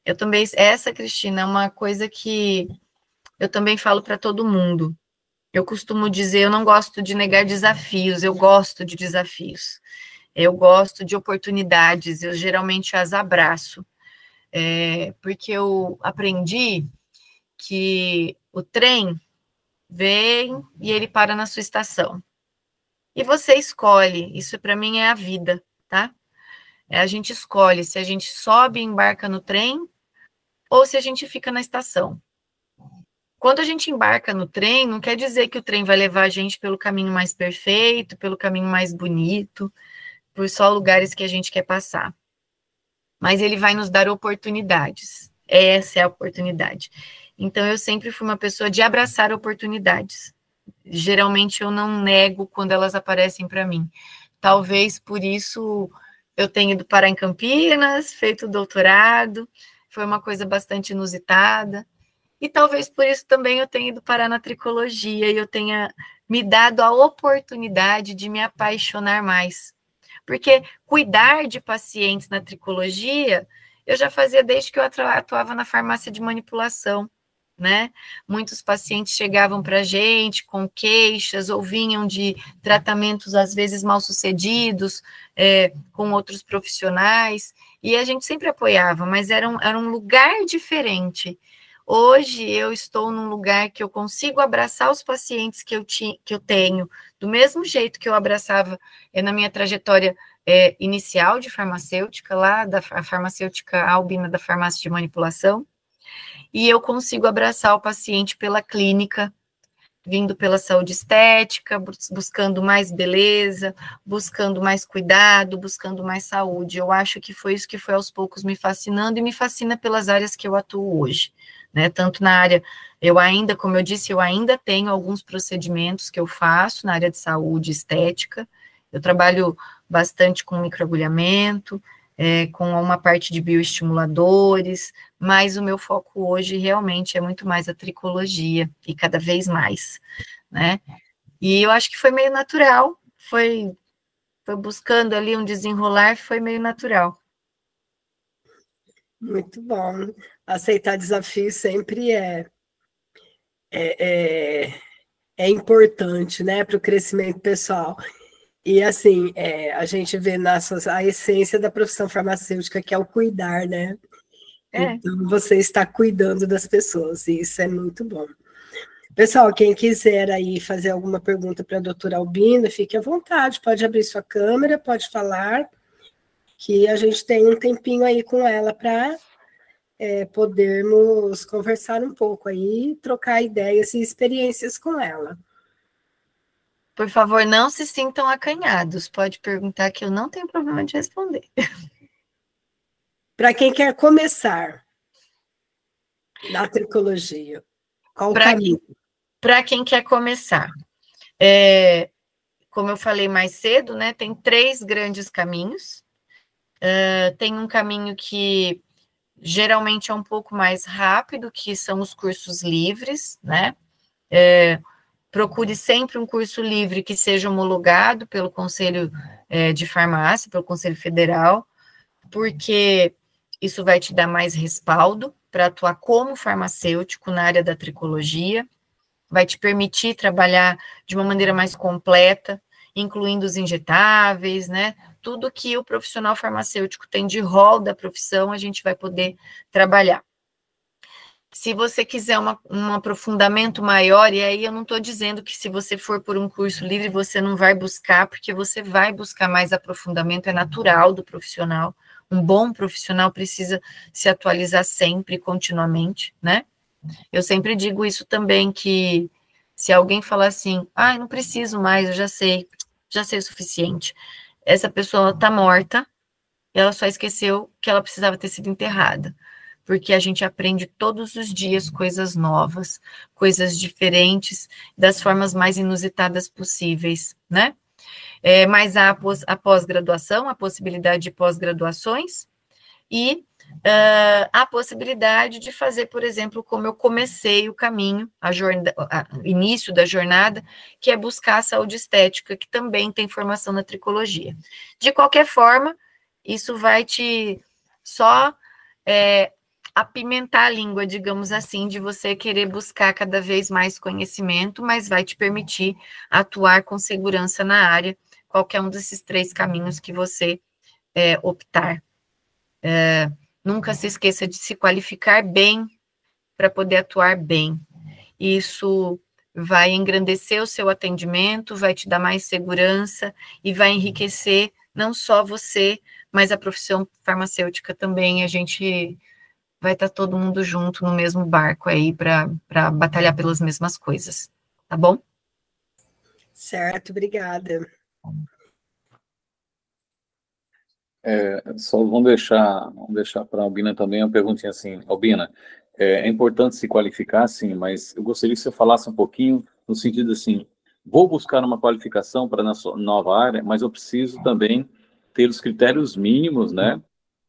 Eu também, essa, Cristina, é uma coisa que eu também falo para todo mundo. Eu costumo dizer, eu não gosto de negar desafios, eu gosto de desafios. Eu gosto de oportunidades, eu geralmente as abraço. Porque eu aprendi que o trem vem e ele para na sua estação. E você escolhe, isso para mim é a vida, tá? A gente escolhe se a gente sobe e embarca no trem ou se a gente fica na estação. Quando a gente embarca no trem, não quer dizer que o trem vai levar a gente pelo caminho mais perfeito, pelo caminho mais bonito, por só lugares que a gente quer passar. Mas ele vai nos dar oportunidades. Essa é a oportunidade. Então, eu sempre fui uma pessoa de abraçar oportunidades. Geralmente, eu não nego quando elas aparecem para mim. Talvez por isso eu tenha ido parar em Campinas, feito doutorado, foi uma coisa bastante inusitada. E talvez por isso também eu tenha ido parar na tricologia e eu tenha me dado a oportunidade de me apaixonar mais. Porque cuidar de pacientes na tricologia, eu já fazia desde que eu atuava na farmácia de manipulação, né? Muitos pacientes chegavam para a gente com queixas ou vinham de tratamentos, às vezes, mal sucedidos, com outros profissionais, e a gente sempre apoiava, mas era um lugar diferente. Hoje eu estou num lugar que eu consigo abraçar os pacientes que eu tenho, do mesmo jeito que eu abraçava na minha trajetória inicial de farmacêutica, lá da farmacêutica Albina da farmácia de manipulação, e eu consigo abraçar o paciente pela clínica, vindo pela saúde estética, buscando mais beleza, buscando mais cuidado, buscando mais saúde. Eu acho que foi isso que foi aos poucos me fascinando e me fascina pelas áreas que eu atuo hoje, né? Tanto na área, como eu disse, eu ainda tenho alguns procedimentos que eu faço na área de saúde estética. Eu trabalho bastante com microagulhamento, com uma parte de bioestimuladores, mas o meu foco hoje realmente é muito mais a tricologia, e cada vez mais, né? E eu acho que foi meio natural, foi buscando ali um desenrolar, foi meio natural. Muito bom. Aceitar desafios sempre é importante, né, para o crescimento pessoal. E, assim, a gente vê a essência da profissão farmacêutica, que é o cuidar, né? Então, você está cuidando das pessoas, e isso é muito bom. Pessoal, quem quiser aí fazer alguma pergunta para a doutora Albina, fique à vontade, pode abrir sua câmera, pode falar, que a gente tem um tempinho aí com ela para podermos conversar um pouco aí, trocar ideias e experiências com ela. Por favor, não se sintam acanhados. Pode perguntar que eu não tenho problema de responder. Para quem quer começar na tricologia, qual o caminho? Para quem quer começar, como eu falei mais cedo, né, tem 3 grandes caminhos. Tem um caminho que geralmente é um pouco mais rápido, que são os cursos livres, né? Procure sempre um curso livre que seja homologado pelo Conselho de Farmácia, pelo Conselho Federal, porque isso vai te dar mais respaldo para atuar como farmacêutico na área da tricologia, vai te permitir trabalhar de uma maneira mais completa, incluindo os injetáveis, né? tudo que o profissional farmacêutico tem de rol da profissão, a gente vai poder trabalhar. Se você quiser um aprofundamento maior, e aí eu não estou dizendo que se você for por um curso livre, você não vai buscar, porque você vai buscar mais aprofundamento, é natural do profissional. Um bom profissional precisa se atualizar sempre, continuamente, né? Eu sempre digo isso também, que se alguém falar assim, não preciso mais, eu já sei o suficiente. Essa pessoa está morta, ela só esqueceu que ela precisava ter sido enterrada. Porque a gente aprende todos os dias coisas novas, coisas diferentes, das formas mais inusitadas possíveis, né? Mas há a pós-graduação, a possibilidade de pós-graduações e a possibilidade de fazer, por exemplo, como eu comecei o caminho, início da jornada, que é buscar a saúde estética, que também tem formação na tricologia. De qualquer forma, isso vai te só apimentar a língua, digamos assim, de você querer buscar cada vez mais conhecimento, mas vai te permitir atuar com segurança na área, qualquer um desses 3 caminhos que você optar. Nunca se esqueça de se qualificar bem para poder atuar bem. Isso vai engrandecer o seu atendimento, vai te dar mais segurança e vai enriquecer não só você, mas a profissão farmacêutica também. A gente vai estar todo mundo junto no mesmo barco aí para batalhar pelas mesmas coisas, tá bom? Certo, obrigada. Só vamos deixar para a Albina também uma perguntinha assim. Albina, é importante se qualificar, sim, mas eu gostaria que você falasse um pouquinho no sentido assim, vou buscar uma qualificação para a nova área, mas eu preciso também ter os critérios mínimos, né,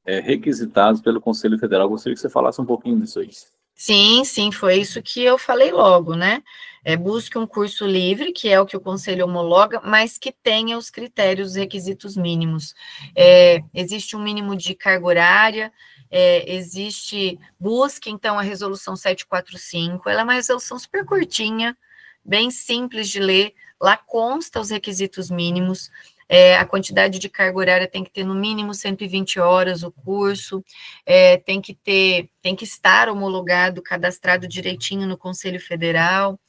requisitados pelo Conselho Federal. Eu gostaria que você falasse um pouquinho disso aí. Sim, foi isso que eu falei logo, né? Busque um curso livre, que é o que o Conselho homologa, mas que tenha os critérios, os requisitos mínimos. Existe um mínimo de carga horária, busque, então, a resolução 745, ela é uma resolução super curtinha, bem simples de ler, lá consta os requisitos mínimos, a quantidade de carga horária tem que ter no mínimo 120 horas o curso, tem que estar homologado, cadastrado direitinho no Conselho Federal,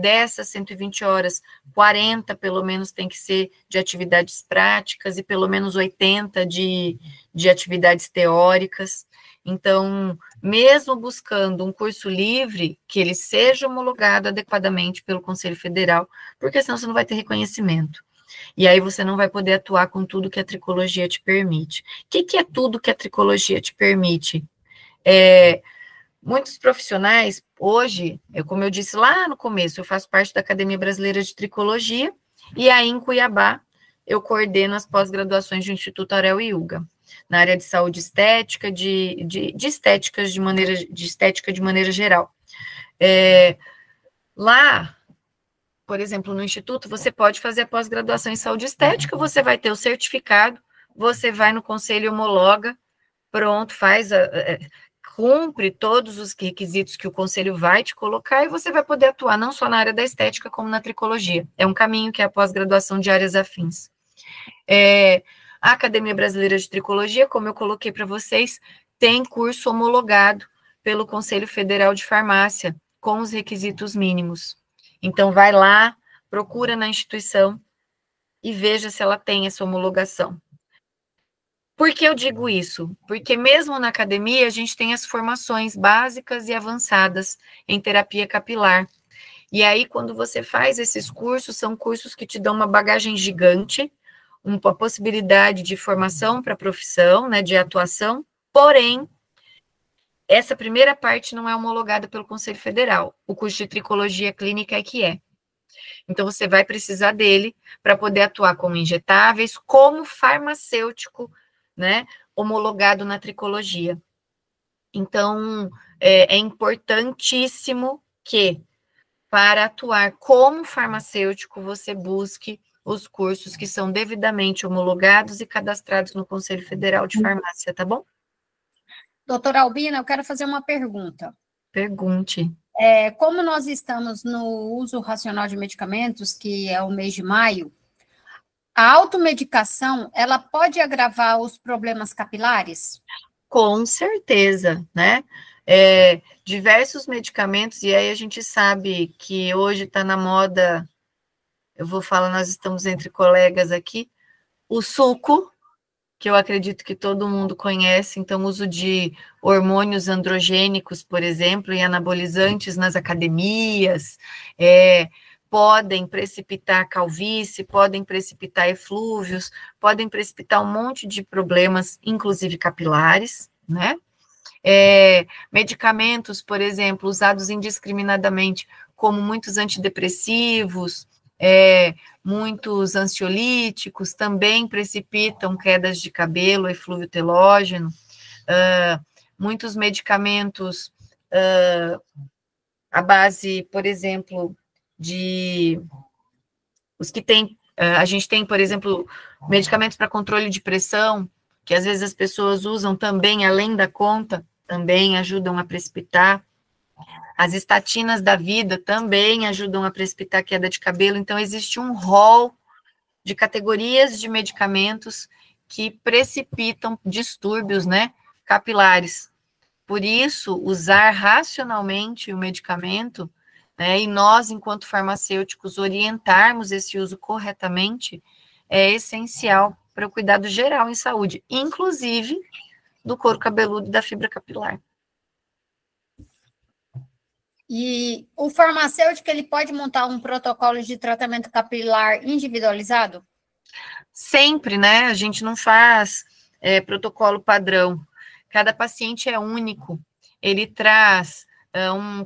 dessas 120 horas, 40 pelo menos tem que ser de atividades práticas e pelo menos 80 de atividades teóricas. Então, mesmo buscando um curso livre, que ele seja homologado adequadamente pelo Conselho Federal, porque senão você não vai ter reconhecimento. E aí você não vai poder atuar com tudo que a tricologia te permite. O que é tudo que a tricologia te permite? Muitos profissionais, hoje, como eu disse lá no começo, eu faço parte da Academia Brasileira de Tricologia, e aí em Cuiabá eu coordeno as pós-graduações do Instituto Aurel Yuga, na área de saúde estética, de estética de maneira geral. Lá, por exemplo, no Instituto, você pode fazer a pós-graduação em saúde estética, você vai ter o certificado, você vai no conselho, homologa, pronto, cumpre todos os requisitos que o conselho vai te colocar e você vai poder atuar não só na área da estética, como na tricologia. É um caminho que é a pós-graduação de áreas afins. A Academia Brasileira de Tricologia, como eu coloquei para vocês, tem curso homologado pelo Conselho Federal de Farmácia, com os requisitos mínimos. Então, vai lá, procura na instituição e veja se ela tem essa homologação. Por que eu digo isso? Porque mesmo na academia, a gente tem as formações básicas e avançadas em terapia capilar. E aí, quando você faz esses cursos, são cursos que te dão uma bagagem gigante, uma possibilidade de formação para a profissão, né, de atuação, porém, essa primeira parte não é homologada pelo Conselho Federal. O curso de tricologia clínica é que é. Então, você vai precisar dele para poder atuar como injetáveis, como farmacêutico, né, homologado na tricologia. Então, é importantíssimo que, para atuar como farmacêutico, você busque os cursos que são devidamente homologados e cadastrados no Conselho Federal de Farmácia, tá bom? Doutora Albina, eu quero fazer uma pergunta. Pergunte. Como nós estamos no uso racional de medicamentos, que é o mês de maio, A automedicação, ela pode agravar os problemas capilares? Com certeza, né? Diversos medicamentos, e aí a gente sabe que hoje está na moda, eu vou falar, nós estamos entre colegas aqui, o suco, que eu acredito que todo mundo conhece, então uso de hormônios androgênicos, por exemplo, e anabolizantes nas academias, podem precipitar calvície, podem precipitar eflúvios, podem precipitar um monte de problemas, inclusive capilares, né? Medicamentos, por exemplo, usados indiscriminadamente, como muitos antidepressivos, muitos ansiolíticos, também precipitam quedas de cabelo, eflúvio telógeno, muitos medicamentos à base, por exemplo, os que tem, a gente tem, por exemplo, medicamentos para controle de pressão, que às vezes as pessoas usam também além da conta, também ajudam a precipitar. As estatinas da vida também ajudam a precipitar queda de cabelo, então existe um rol de categorias de medicamentos que precipitam distúrbios, né, capilares. Por isso, usar racionalmente o medicamento, né, e nós, enquanto farmacêuticos, orientarmos esse uso corretamente, é essencial para o cuidado geral em saúde, inclusive do couro cabeludo e da fibra capilar. E o farmacêutico, ele pode montar um protocolo de tratamento capilar individualizado? Sempre, né? A gente não faz protocolo padrão. Cada paciente é único. Ele traz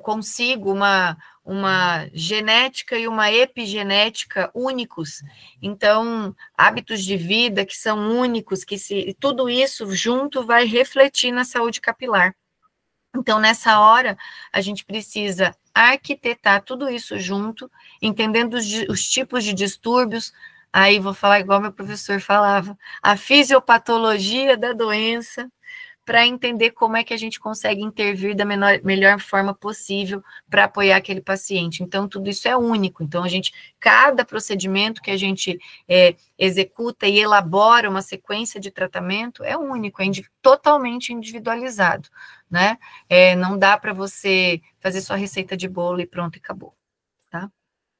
consigo uma genética e uma epigenética únicos. Então, hábitos de vida que são únicos, tudo isso junto vai refletir na saúde capilar. Então, nessa hora, a gente precisa arquitetar tudo isso junto, entendendo os tipos de distúrbios. Aí vou falar igual meu professor falava, a fisiopatologia da doença, para entender como é que a gente consegue intervir da melhor forma possível para apoiar aquele paciente. Então, tudo isso é único. Então, cada procedimento que a gente executa e elabora uma sequência de tratamento é único, totalmente individualizado, né? Não dá para você fazer sua receita de bolo e pronto, e acabou, tá?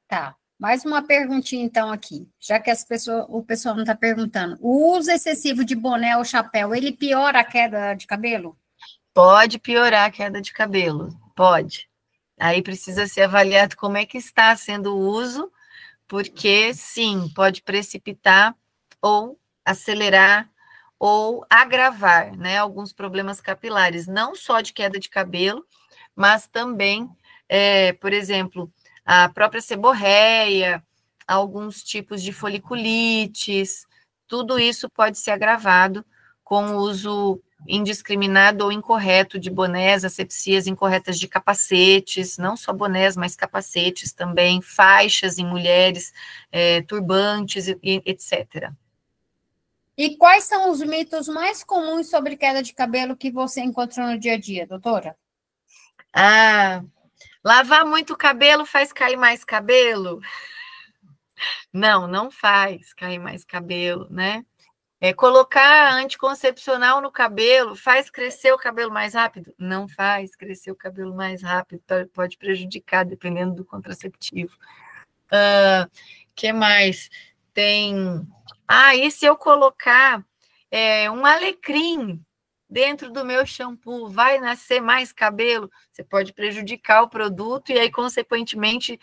Tá. Mais uma perguntinha, então, aqui. Já que o pessoal não está perguntando. O uso excessivo de boné ou chapéu, ele piora a queda de cabelo? Pode piorar a queda de cabelo, pode. Aí precisa ser avaliado como é que está sendo o uso, porque, sim, pode precipitar ou acelerar ou agravar, né, alguns problemas capilares, não só de queda de cabelo, mas também, por exemplo, a própria seborreia, alguns tipos de foliculites, tudo isso pode ser agravado com o uso indiscriminado ou incorreto de bonés, asepsias incorretas de capacetes, não só bonés, mas capacetes também, faixas em mulheres, turbantes, etc. E quais são os mitos mais comuns sobre queda de cabelo que você encontrou no dia a dia, doutora? Lavar muito cabelo faz cair mais cabelo? Não faz cair mais cabelo, né? Colocar anticoncepcional no cabelo faz crescer o cabelo mais rápido? Não faz crescer o cabelo mais rápido, pode prejudicar, dependendo do contraceptivo. Que mais? E se eu colocar um alecrim dentro do meu shampoo, vai nascer mais cabelo? Você pode prejudicar o produto e aí, consequentemente,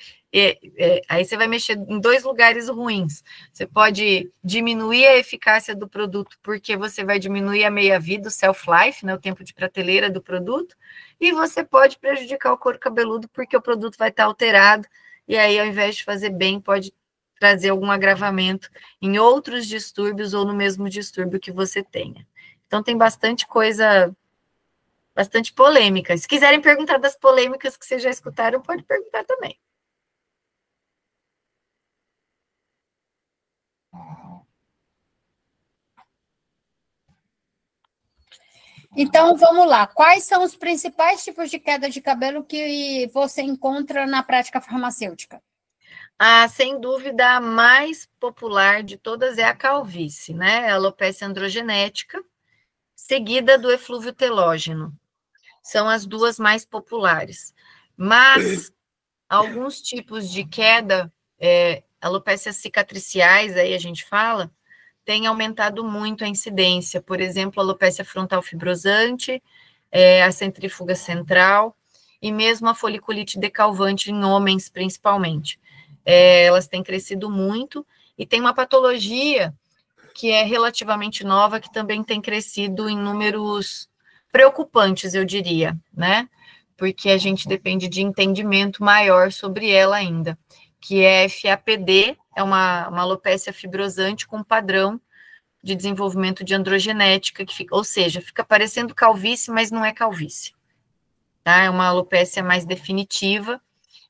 aí você vai mexer em dois lugares ruins. Você pode diminuir a eficácia do produto, porque você vai diminuir a meia-vida, o shelf-life, né, o tempo de prateleira do produto, e você pode prejudicar o couro cabeludo, porque o produto vai estar alterado, e aí, ao invés de fazer bem, pode trazer algum agravamento em outros distúrbios ou no mesmo distúrbio que você tenha. Então, tem bastante coisa, bastante polêmica. Se quiserem perguntar das polêmicas que vocês já escutaram, pode perguntar também. Então, vamos lá. Quais são os principais tipos de queda de cabelo que você encontra na prática farmacêutica? Sem dúvida, a mais popular de todas é a calvície, né? A alopecia androgenética, seguida do eflúvio telógeno. São as duas mais populares. Mas alguns tipos de queda, alopécias cicatriciais, aí a gente fala, tem aumentado muito a incidência. Por exemplo, a alopecia frontal fibrosante, a centrífuga central, e mesmo a foliculite decalvante em homens, principalmente. Elas têm crescido muito, e tem uma patologia que é relativamente nova, que também tem crescido em números preocupantes, eu diria, né? Porque a gente depende de entendimento maior sobre ela ainda, que é FAPD, é uma alopécia fibrosante com padrão de desenvolvimento de androgenética, que fica, ou seja, fica parecendo calvície, mas não é calvície, tá? É uma alopécia mais definitiva.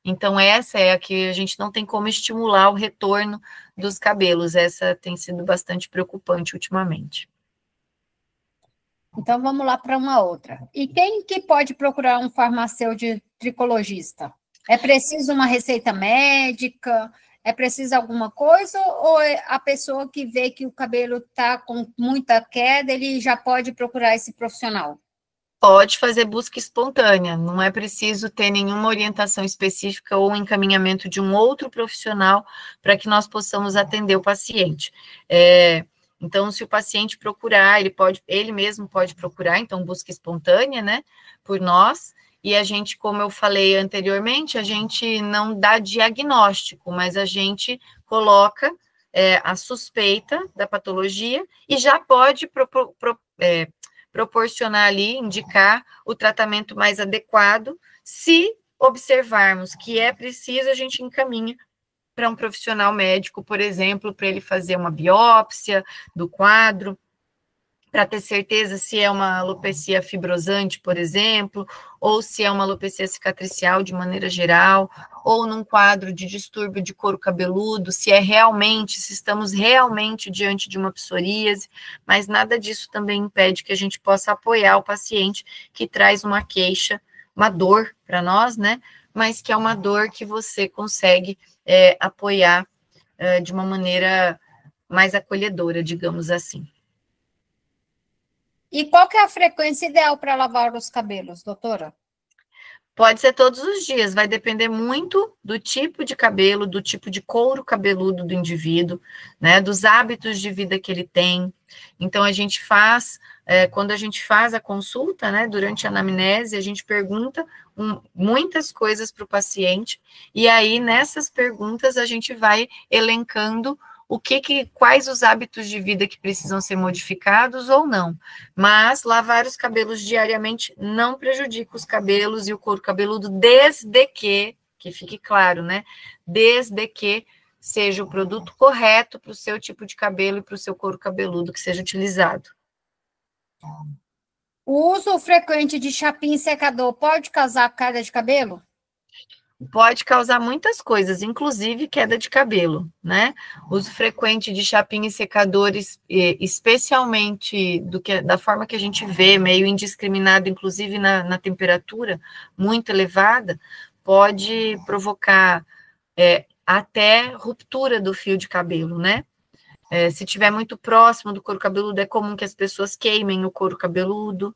Então, essa é a que a gente não tem como estimular o retorno dos cabelos. Essa tem sido bastante preocupante ultimamente. Então, vamos lá para uma outra. E quem que pode procurar um farmacêutico tricologista? É preciso uma receita médica? É preciso alguma coisa? Ou é a pessoa que vê que o cabelo está com muita queda, ele já pode procurar esse profissional? Pode fazer busca espontânea, não é preciso ter nenhuma orientação específica ou encaminhamento de um outro profissional para que nós possamos atender o paciente. Então, se o paciente procurar, ele mesmo pode procurar, então, busca espontânea, né, por nós, e a gente, como eu falei anteriormente, a gente não dá diagnóstico, mas a gente coloca a suspeita da patologia e já pode proporcionar ali, indicar o tratamento mais adequado. Se observarmos que é preciso, a gente encaminha para um profissional médico, por exemplo, para ele fazer uma biópsia do quadro, para ter certeza se é uma alopecia fibrosante, por exemplo, ou se é uma alopecia cicatricial de maneira geral, ou num quadro de distúrbio de couro cabeludo, se estamos realmente diante de uma psoríase, mas nada disso também impede que a gente possa apoiar o paciente que traz uma queixa, uma dor para nós, né, mas que é uma dor que você consegue apoiar de uma maneira mais acolhedora, digamos assim. E qual que é a frequência ideal para lavar os cabelos, doutora? Pode ser todos os dias, vai depender muito do tipo de cabelo, do tipo de couro cabeludo do indivíduo, né, dos hábitos de vida que ele tem. Então, a gente faz, quando a gente faz a consulta, né, durante a anamnese, a gente pergunta muitas coisas para o paciente, e aí, nessas perguntas, a gente vai elencando quais os hábitos de vida que precisam ser modificados ou não. Mas lavar os cabelos diariamente não prejudica os cabelos e o couro cabeludo, desde que fique claro, né? Desde que seja o produto correto para o seu tipo de cabelo e para o seu couro cabeludo que seja utilizado. O uso frequente de chapinha e secador pode causar queda de cabelo? Pode causar muitas coisas, inclusive queda de cabelo, né? Uso frequente de chapinha e secadores, especialmente da forma que a gente vê, meio indiscriminado, inclusive na temperatura muito elevada, pode provocar até ruptura do fio de cabelo, né? Se estiver muito próximo do couro cabeludo, é comum que as pessoas queimem o couro cabeludo.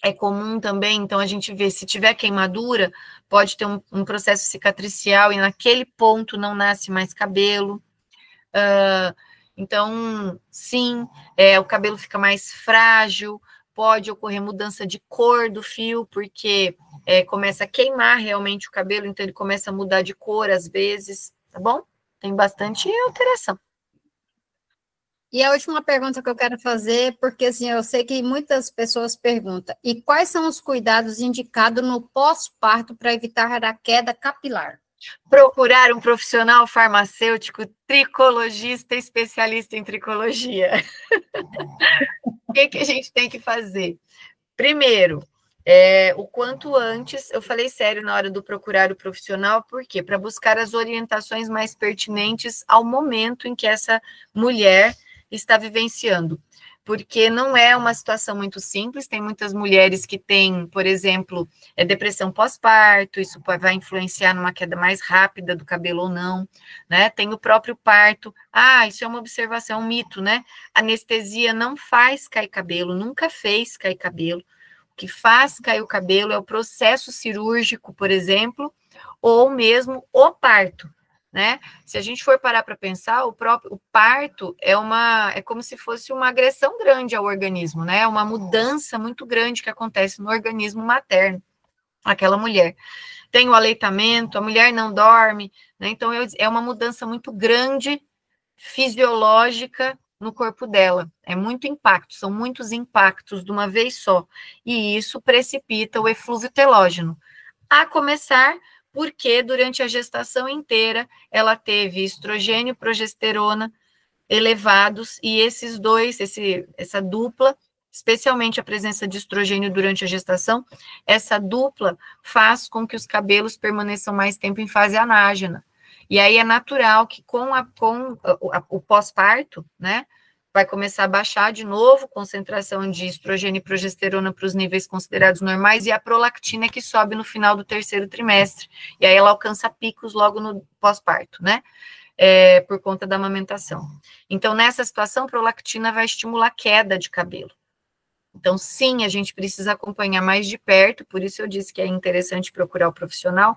É comum também, então a gente vê, se tiver queimadura, pode ter um processo cicatricial e naquele ponto não nasce mais cabelo. Então, sim, o cabelo fica mais frágil, pode ocorrer mudança de cor do fio, porque começa a queimar realmente o cabelo, então ele começa a mudar de cor às vezes, tá bom? Tem bastante alteração. E a última pergunta que eu quero fazer, porque assim, eu sei que muitas pessoas perguntam, e quais são os cuidados indicados no pós-parto para evitar a queda capilar? Procurar um profissional farmacêutico tricologista, especialista em tricologia. O que a gente tem que fazer? Primeiro, o quanto antes, eu falei sério na hora do procurar o profissional, por quê? Para buscar as orientações mais pertinentes ao momento em que essa mulher está vivenciando. porque não é uma situação muito simples. Tem muitas mulheres que têm, por exemplo, depressão pós-parto, isso vai influenciar numa queda mais rápida do cabelo ou não, né? Tem o próprio parto. Isso é uma observação, um mito, né? Anestesia não faz cair cabelo, nunca fez cair cabelo. O que faz cair o cabelo é o processo cirúrgico, por exemplo, ou mesmo o parto, né? Se a gente for parar para pensar, o parto é como se fosse uma agressão grande ao organismo, né? É uma mudança muito grande que acontece no organismo materno, aquela mulher. Tem o aleitamento, a mulher não dorme, né? Então é uma mudança muito grande, fisiológica, no corpo dela. É muito impacto, são muitos impactos de uma vez só. E isso precipita o eflúvio telógeno. A começar porque durante a gestação inteira ela teve estrogênio e progesterona elevados, e esses dois, essa dupla, especialmente a presença de estrogênio durante a gestação, essa dupla faz com que os cabelos permaneçam mais tempo em fase anágena. E aí é natural que com o pós-parto, né, vai começar a baixar de novo, concentração de estrogênio e progesterona para os níveis considerados normais, e a prolactina que sobe no final do terceiro trimestre, e aí ela alcança picos logo no pós-parto, né, por conta da amamentação. Então, nessa situação, a prolactina vai estimular a queda de cabelo. Então, sim, a gente precisa acompanhar mais de perto, por isso eu disse que é interessante procurar o profissional.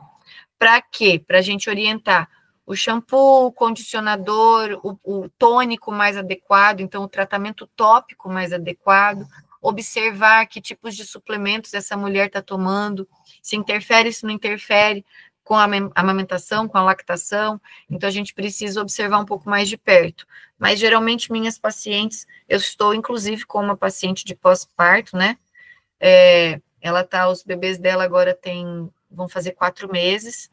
Para quê? Para a gente orientar o shampoo, o condicionador, o tônico mais adequado, então o tratamento tópico mais adequado, observar que tipos de suplementos essa mulher está tomando, se interfere, se não interfere com a amamentação, com a lactação. Então a gente precisa observar um pouco mais de perto. Mas geralmente minhas pacientes, eu estou inclusive com uma paciente de pós-parto, né? Os bebês dela agora vão fazer 4 meses,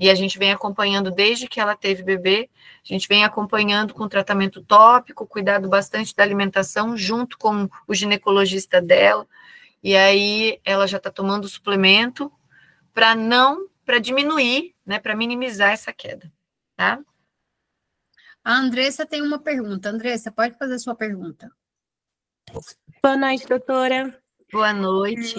e a gente vem acompanhando desde que ela teve bebê, a gente vem acompanhando com tratamento tópico, cuidado bastante da alimentação, junto com o ginecologista dela, e aí ela já está tomando suplemento para diminuir, né, para minimizar essa queda, tá? A Andressa tem uma pergunta. Andressa, pode fazer sua pergunta. Boa noite, doutora. Boa noite.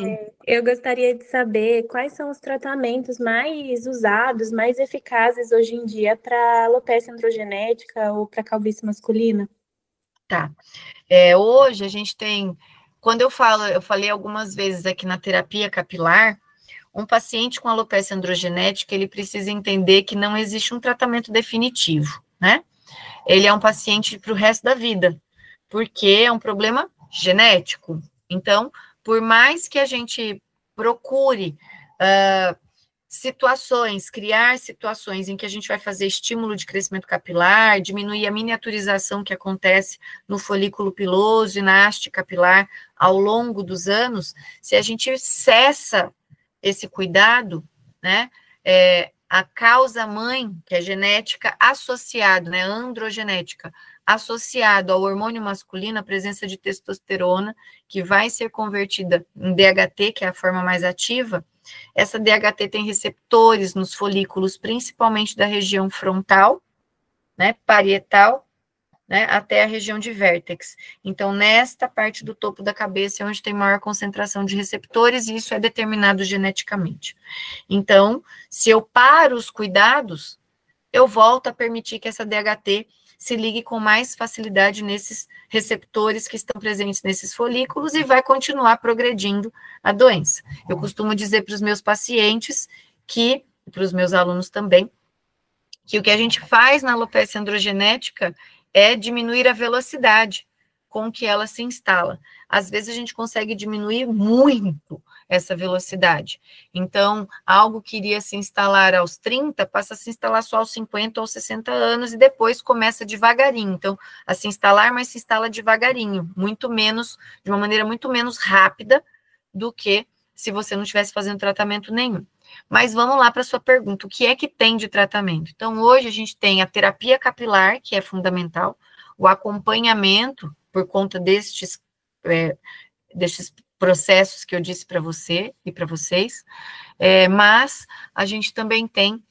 Eu gostaria de saber quais são os tratamentos mais usados, mais eficazes hoje em dia para alopecia androgenética ou para calvície masculina. Tá. Hoje a gente tem, quando eu falei algumas vezes aqui na terapia capilar, um paciente com alopecia androgenética, ele precisa entender que não existe um tratamento definitivo, né? Ele é um paciente para o resto da vida, porque é um problema genético. Então, por mais que a gente procure criar situações em que a gente vai fazer estímulo de crescimento capilar, diminuir a miniaturização que acontece no folículo piloso e na haste capilar ao longo dos anos, se a gente cessa esse cuidado, né, a causa-mãe, que é genética, associado, né, androgenética, associado ao hormônio masculino, a presença de testosterona, que vai ser convertida em DHT, que é a forma mais ativa. Essa DHT tem receptores nos folículos, principalmente da região frontal, né, parietal, né, até a região de vértex. Então, nesta parte do topo da cabeça é onde tem maior concentração de receptores, e isso é determinado geneticamente. Então, se eu paro os cuidados, eu volto a permitir que essa DHT se ligue com mais facilidade nesses receptores que estão presentes nesses folículos e vai continuar progredindo a doença. Eu costumo dizer para os meus pacientes para os meus alunos também, que o que a gente faz na alopecia androgenética é diminuir a velocidade com que ela se instala. Às vezes a gente consegue diminuir muito essa velocidade. Então, algo que iria se instalar aos 30, passa a se instalar só aos 50 ou 60 anos, e depois começa devagarinho. Então, a se instalar, mas se instala devagarinho, muito menos, de uma maneira muito menos rápida do que se você não estivesse fazendo tratamento nenhum. Mas vamos lá para a sua pergunta, o que é que tem de tratamento? Então, hoje a gente tem a terapia capilar, que é fundamental, o acompanhamento por conta destes processos que eu disse para você e para vocês, mas a gente também tem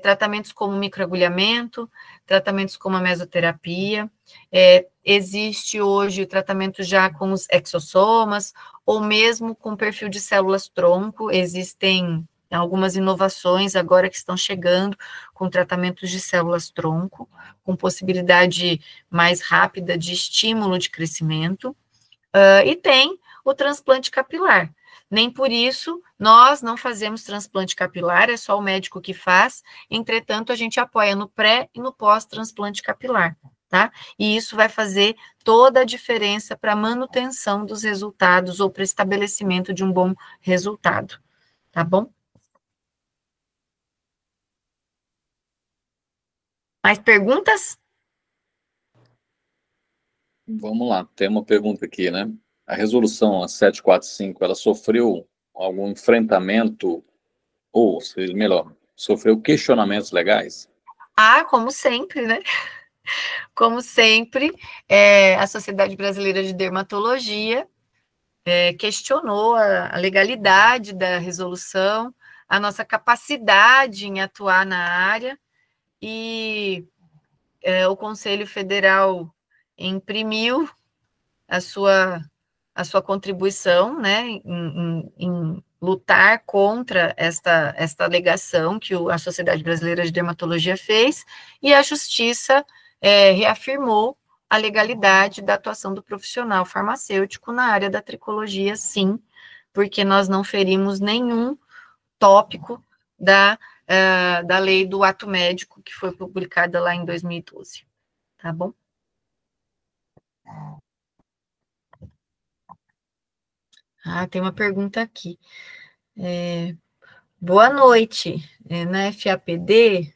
tratamentos como microagulhamento, tratamentos como a mesoterapia, existe hoje o tratamento já com os exossomas, ou mesmo com perfil de células-tronco, existem algumas inovações agora que estão chegando com tratamentos de células-tronco, com possibilidade mais rápida de estímulo de crescimento, e tem o transplante capilar. Nem por isso nós não fazemos transplante capilar, é só o médico que faz, entretanto a gente apoia no pré e no pós-transplante capilar, tá? E isso vai fazer toda a diferença para a manutenção dos resultados ou para o estabelecimento de um bom resultado, tá bom? Mais perguntas? Vamos lá, tem uma pergunta aqui, né? A resolução 745, ela sofreu algum enfrentamento, ou seja, melhor, sofreu questionamentos legais? Como sempre, né? Como sempre, a Sociedade Brasileira de Dermatologia questionou a legalidade da resolução, a nossa capacidade em atuar na área, e o Conselho Federal imprimiu a sua contribuição, né, em lutar contra esta alegação que a Sociedade Brasileira de Dermatologia fez, e a Justiça reafirmou a legalidade da atuação do profissional farmacêutico na área da tricologia, sim, porque nós não ferimos nenhum tópico da lei do ato médico, que foi publicada lá em 2012, tá bom? Tem uma pergunta aqui. Boa noite. Na FAPD,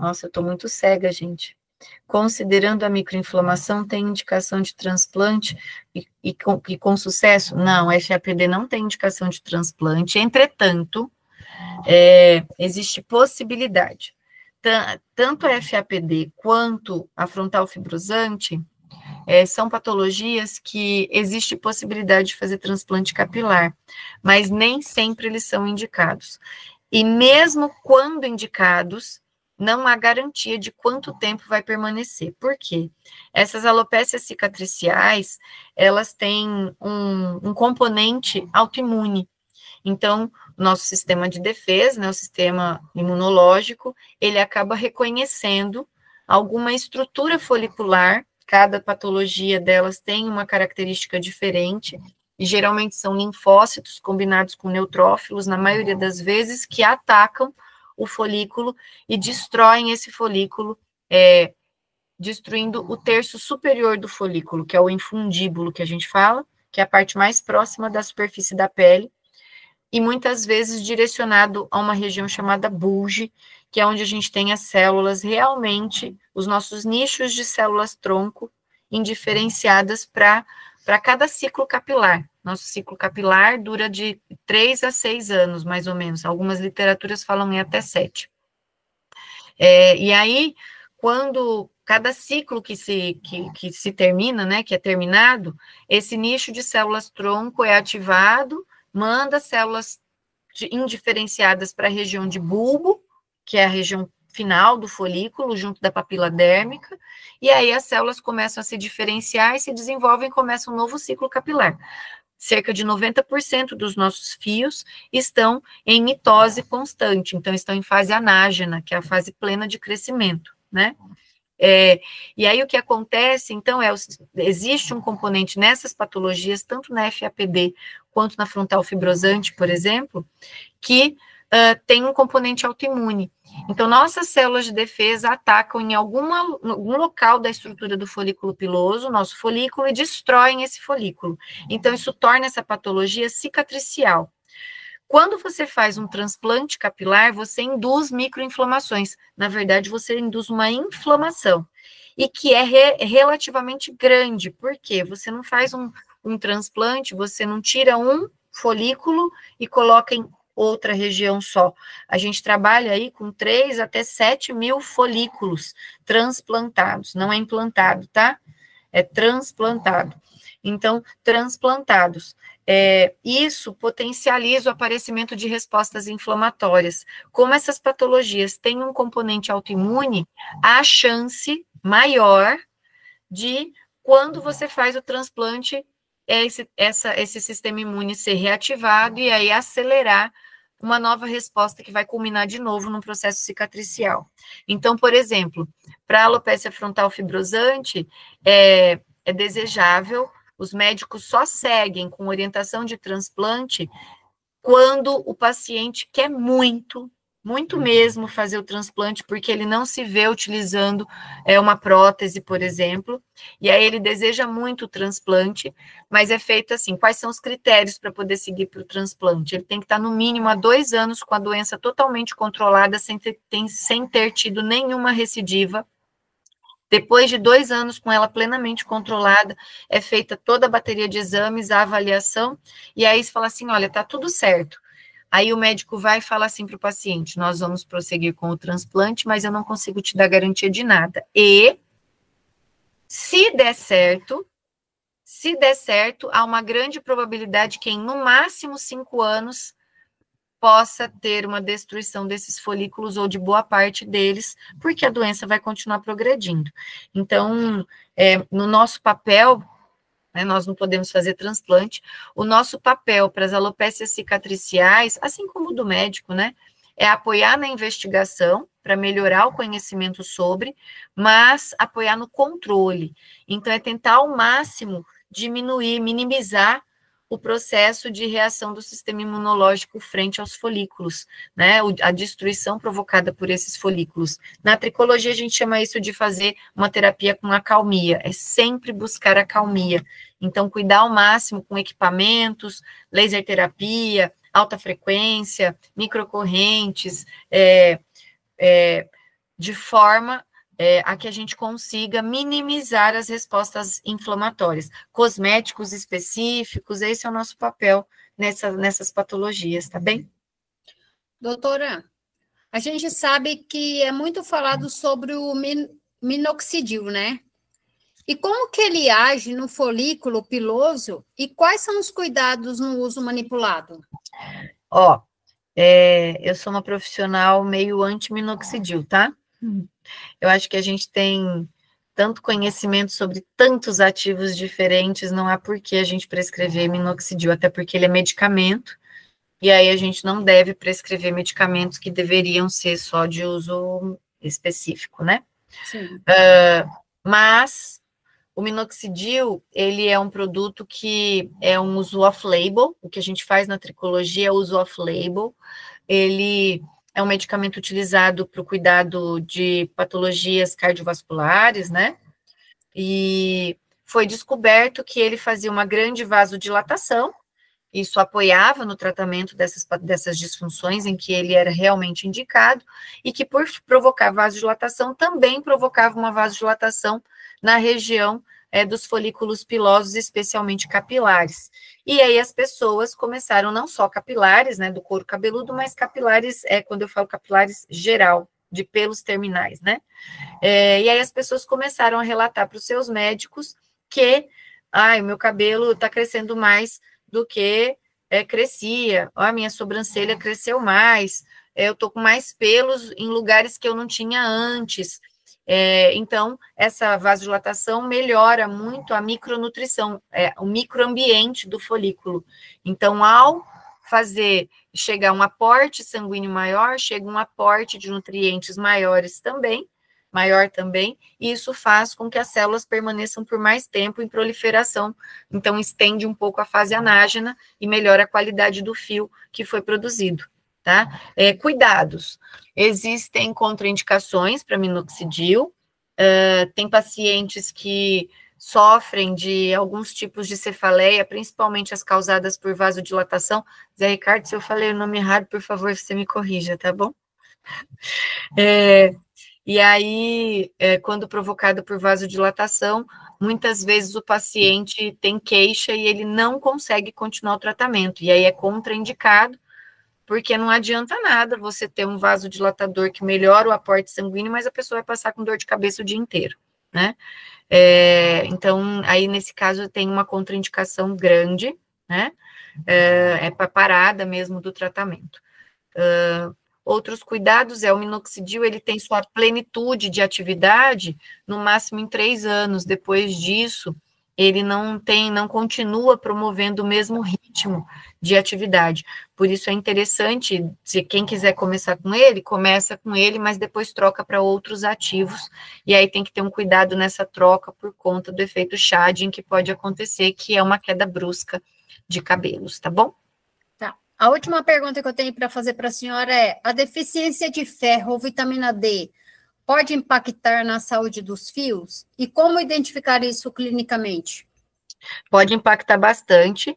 nossa, eu estou muito cega, gente. Considerando a microinflamação, tem indicação de transplante e com sucesso? Não, a FAPD não tem indicação de transplante, entretanto, existe possibilidade. Tanto a FAPD quanto a frontal fibrosante são patologias que existe possibilidade de fazer transplante capilar, mas nem sempre eles são indicados. E mesmo quando indicados, não há garantia de quanto tempo vai permanecer. Por quê? Essas alopécias cicatriciais, elas têm um componente autoimune. Então, nosso sistema de defesa, né, o sistema imunológico, ele acaba reconhecendo alguma estrutura folicular. Cada patologia delas tem uma característica diferente, e geralmente são linfócitos combinados com neutrófilos, na maioria das vezes, que atacam o folículo e destroem esse folículo, destruindo o terço superior do folículo, que é o infundíbulo que a gente fala, que é a parte mais próxima da superfície da pele, e muitas vezes direcionado a uma região chamada bulge, que é onde a gente tem as células realmente, os nossos nichos de células-tronco, indiferenciadas para cada ciclo capilar. Nosso ciclo capilar dura de 3 a 6 anos, mais ou menos. Algumas literaturas falam em até 7. E aí, quando cada ciclo que se termina, né, que é terminado, esse nicho de células-tronco é ativado, manda células indiferenciadas para a região de bulbo, que é a região final do folículo, junto da papila dérmica, e aí as células começam a se diferenciar e se desenvolvem e começa um novo ciclo capilar. Cerca de 90% dos nossos fios estão em mitose constante, então estão em fase anágena, que é a fase plena de crescimento, né? E aí o que acontece, então, existe um componente nessas patologias, tanto na FAPD quanto na frontal fibrosante, por exemplo, que tem um componente autoimune. Então, nossas células de defesa atacam em algum local da estrutura do folículo piloso, nosso folículo, e destroem esse folículo. Então, isso torna essa patologia cicatricial. Quando você faz um transplante capilar, você induz microinflamações. Na verdade, você induz uma inflamação, e que é relativamente grande. Por quê? Você não faz um transplante, você não tira um folículo e coloca em outra região só. A gente trabalha aí com 3 até 7 mil folículos transplantados. Não é implantado, tá? É transplantado. Então, transplantados. Isso potencializa o aparecimento de respostas inflamatórias. Como essas patologias têm um componente autoimune, há chance maior de quando você faz o transplante, esse sistema imune ser reativado e aí acelerar uma nova resposta que vai culminar de novo num processo cicatricial. Então, por exemplo, para a alopecia frontal fibrosante, é desejável, os médicos só seguem com orientação de transplante quando o paciente quer muito mesmo fazer o transplante, porque ele não se vê utilizando uma prótese, por exemplo, e aí ele deseja muito o transplante, mas é feito assim, quais são os critérios para poder seguir para o transplante? Ele tem que estar no mínimo há 2 anos com a doença totalmente controlada, sem ter tido nenhuma recidiva. Depois de 2 anos com ela plenamente controlada, é feita toda a bateria de exames, a avaliação, e aí você fala assim, olha, tá tudo certo. Aí o médico vai falar assim para o paciente, nós vamos prosseguir com o transplante, mas eu não consigo te dar garantia de nada. E, se der certo, há uma grande probabilidade que em, no máximo, 5 anos, possa ter uma destruição desses folículos ou de boa parte deles, porque a doença vai continuar progredindo. Então, no nosso papel, nós não podemos fazer transplante, o nosso papel para as alopécias cicatriciais, assim como o do médico, é apoiar na investigação, para melhorar o conhecimento sobre, mas apoiar no controle. Então, é tentar ao máximo diminuir, minimizar o processo de reação do sistema imunológico frente aos folículos, a destruição provocada por esses folículos. Na tricologia, a gente chama isso de fazer uma terapia com acalmia, é sempre buscar acalmia. Então, cuidar ao máximo com equipamentos, laser terapia, alta frequência, microcorrentes, de forma a que a gente consiga minimizar as respostas inflamatórias. Cosméticos específicos, esse é o nosso papel nessas patologias, tá bem? Doutora, a gente sabe que é muito falado sobre o minoxidil, né? E como que ele age no folículo piloso e quais são os cuidados no uso manipulado? Eu sou uma profissional meio anti-minoxidil, tá? Eu acho que a gente tem tanto conhecimento sobre tantos ativos diferentes, não há por que a gente prescrever minoxidil, até porque ele é medicamento, e aí a gente não deve prescrever medicamentos que deveriam ser só de uso específico, né? Sim. Mas o minoxidil, ele é um produto que é um uso off-label, o que a gente faz na tricologia é uso off-label, ele é um medicamento utilizado para o cuidado de patologias cardiovasculares, e foi descoberto que ele fazia uma grande vasodilatação, isso apoiava no tratamento dessas disfunções em que ele era realmente indicado, e que por provocar vasodilatação, também provocava uma vasodilatação na região dos folículos pilosos, especialmente capilares. E aí as pessoas começaram, não só capilares, do couro cabeludo, mas capilares, quando eu falo capilares, geral, de pelos terminais, e aí as pessoas começaram a relatar para os seus médicos que, o meu cabelo está crescendo mais do que crescia, a minha sobrancelha cresceu mais, eu estou com mais pelos em lugares que eu não tinha antes. Então, essa vasodilatação melhora muito a micronutrição, o microambiente do folículo. Então, ao chegar um aporte sanguíneo maior, chega um aporte de nutrientes maior também, e isso faz com que as células permaneçam por mais tempo em proliferação, então estende um pouco a fase anágena e melhora a qualidade do fio que foi produzido, tá? Cuidados, existem contraindicações para minoxidil, tem pacientes que sofrem de alguns tipos de cefaleia, principalmente as causadas por vasodilatação. Zé Ricardo, se eu falei o nome errado, por favor, você me corrija, tá bom? E aí, quando provocado por vasodilatação, muitas vezes o paciente tem queixa e ele não consegue continuar o tratamento, e aí é contraindicado, porque não adianta nada você ter um vasodilatador que melhora o aporte sanguíneo, mas a pessoa vai passar com dor de cabeça o dia inteiro, Então, aí nesse caso tem uma contraindicação grande, é para parada mesmo do tratamento. Outros cuidados o minoxidil, ele tem sua plenitude de atividade no máximo em 3 anos. Depois disso, ele não continua promovendo o mesmo ritmo de atividade. Por isso é interessante, se quem quiser começar com ele, começa com ele, mas depois troca para outros ativos, e aí tem que ter um cuidado nessa troca por conta do efeito shedding que pode acontecer, que é uma queda brusca de cabelos, tá bom? A última pergunta que eu tenho para fazer para a senhora é: a deficiência de ferro ou vitamina D pode impactar na saúde dos fios? E como identificar isso clinicamente? Pode impactar bastante.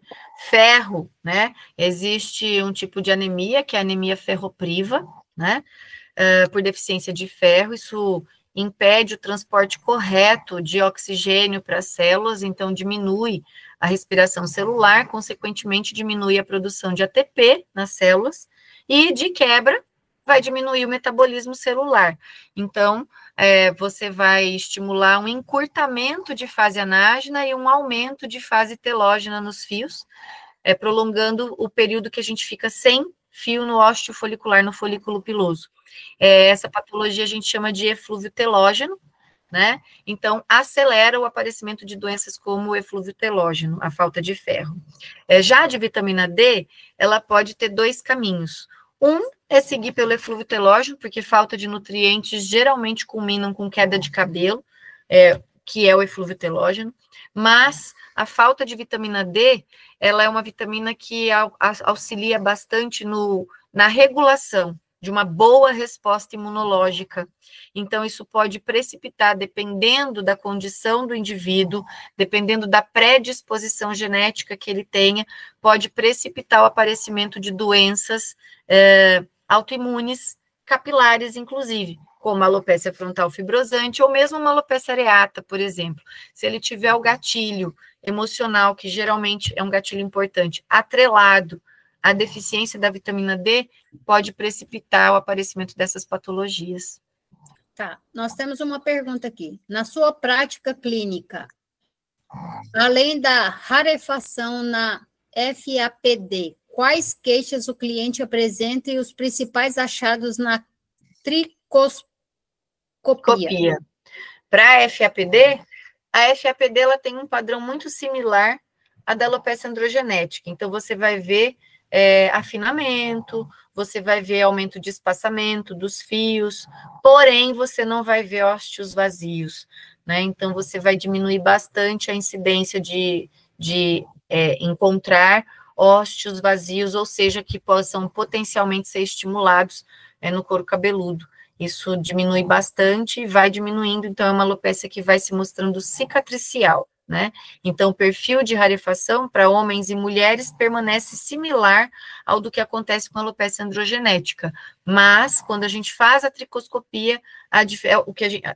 Ferro, né? Existe um tipo de anemia, que é a anemia ferropriva, né? Por deficiência de ferro, isso impede o transporte correto de oxigênio para as células, então diminui a respiração celular, consequentemente diminui a produção de ATP nas células, e de quebra vai diminuir o metabolismo celular. Então, você vai estimular um encurtamento de fase anágena e um aumento de fase telógena nos fios, prolongando o período que a gente fica sem fio no ósteo folicular, no folículo piloso. Essa patologia a gente chama de eflúvio telógeno, né? Então, acelera o aparecimento de doenças como o eflúvio telógeno, a falta de ferro. Já a de vitamina D, ela pode ter 2 caminhos. Um é seguir pelo eflúvio telógeno, porque falta de nutrientes geralmente culminam com queda de cabelo, que é o eflúvio telógeno, mas a falta de vitamina D, ela é uma vitamina que auxilia bastante na regulação de uma boa resposta imunológica. Então, isso pode precipitar, dependendo da condição do indivíduo, dependendo da predisposição genética que ele tenha, pode precipitar o aparecimento de doenças autoimunes, capilares, inclusive, como a alopecia frontal fibrosante ou mesmo uma alopecia areata, por exemplo. Se ele tiver o gatilho emocional, que geralmente é um gatilho importante, atrelado à deficiência da vitamina D, pode precipitar o aparecimento dessas patologias. Tá, nós temos uma pergunta aqui. Na sua prática clínica, além da rarefação na FAPD, quais queixas o cliente apresenta e os principais achados na tricoscopia? Para a FAPD ela tem um padrão muito similar à da alopecia androgenética. Então, você vai ver afinamento, você vai ver aumento de espaçamento dos fios, porém, você não vai ver ósteos vazios, né? Então, você vai diminuir bastante a incidência de encontrar ósteos vazios, ou seja, que possam potencialmente ser estimulados no couro cabeludo. Isso diminui bastante e vai diminuindo, então é uma alopecia que vai se mostrando cicatricial, né? Então, o perfil de rarefação para homens e mulheres permanece similar ao do que acontece com a alopecia androgenética, mas quando a gente faz a tricoscopia,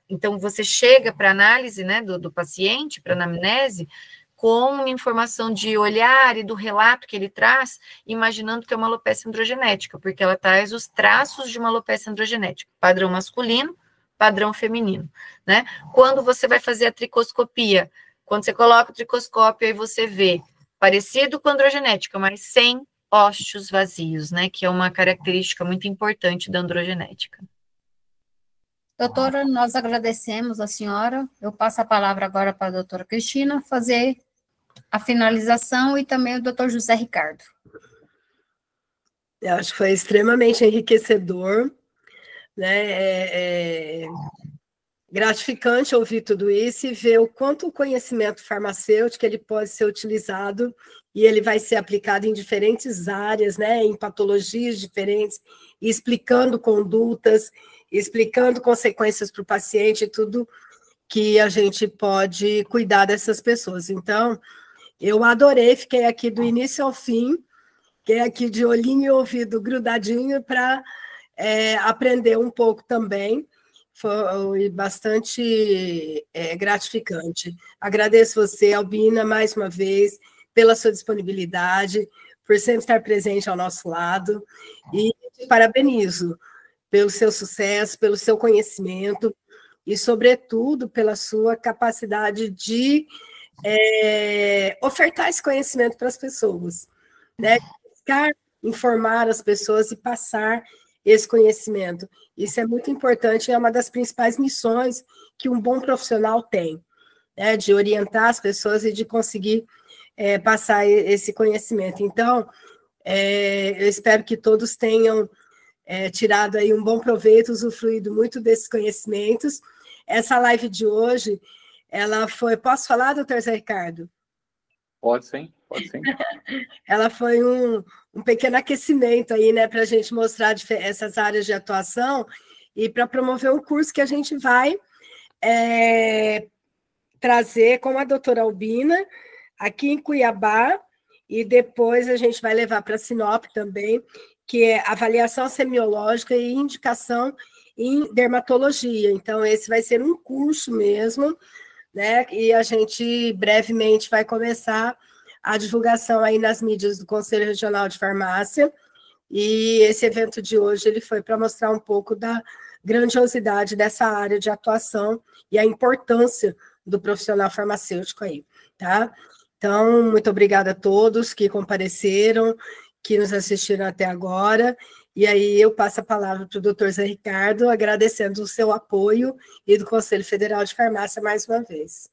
então você chega para análise, né, do paciente, para anamnese, com uma informação de olhar e do relato que ele traz, imaginando que é uma alopecia androgenética, porque ela traz os traços de uma alopecia androgenética, padrão masculino, padrão feminino, né? Quando você vai fazer a tricoscopia, quando você coloca o tricoscópio, aí você vê parecido com a androgenética, mas sem ósteos vazios, né? Que é uma característica muito importante da androgenética. Doutora, nós agradecemos a senhora. Eu passo a palavra agora para a doutora Cristina fazer a finalização e também o doutor José Ricardo. Eu acho que foi extremamente enriquecedor, né? Gratificante ouvir tudo isso e ver o quanto o conhecimento farmacêutico ele pode ser utilizado e ele vai ser aplicado em diferentes áreas, né? Em patologias diferentes, explicando condutas, explicando consequências para o paciente, tudo que a gente pode cuidar dessas pessoas. Então, eu adorei, fiquei aqui do início ao fim, fiquei aqui de olhinho e ouvido grudadinho para aprender um pouco também. Foi bastante gratificante. Agradeço você, Albina, mais uma vez, pela sua disponibilidade, por sempre estar presente ao nosso lado, e te parabenizo pelo seu sucesso, pelo seu conhecimento, e, sobretudo, pela sua capacidade de ofertar esse conhecimento para as pessoas, né? Buscar informar as pessoas e passar esse conhecimento. Isso é muito importante, é uma das principais missões que um bom profissional tem, né, de orientar as pessoas e de conseguir passar esse conhecimento. Então, eu espero que todos tenham tirado aí um bom proveito, usufruído muito desses conhecimentos. Essa live de hoje, ela foi... Posso falar, doutor Zé Ricardo? Pode sim, pode sim. Ela foi um pequeno aquecimento aí, né, para a gente mostrar essas áreas de atuação e para promover um curso que a gente vai trazer com a doutora Albina, aqui em Cuiabá, e depois a gente vai levar para Sinop também, que é avaliação semiológica e indicação em dermatologia. Então, esse vai ser um curso mesmo, né? E a gente brevemente vai começar a divulgação aí nas mídias do Conselho Regional de Farmácia. E esse evento de hoje ele foi para mostrar um pouco da grandiosidade dessa área de atuação e a importância do profissional farmacêutico aí, tá? Então, muito obrigada a todos que compareceram, que nos assistiram até agora, e aí eu passo a palavra para o doutor Zé Ricardo, agradecendo o seu apoio e do Conselho Federal de Farmácia mais uma vez.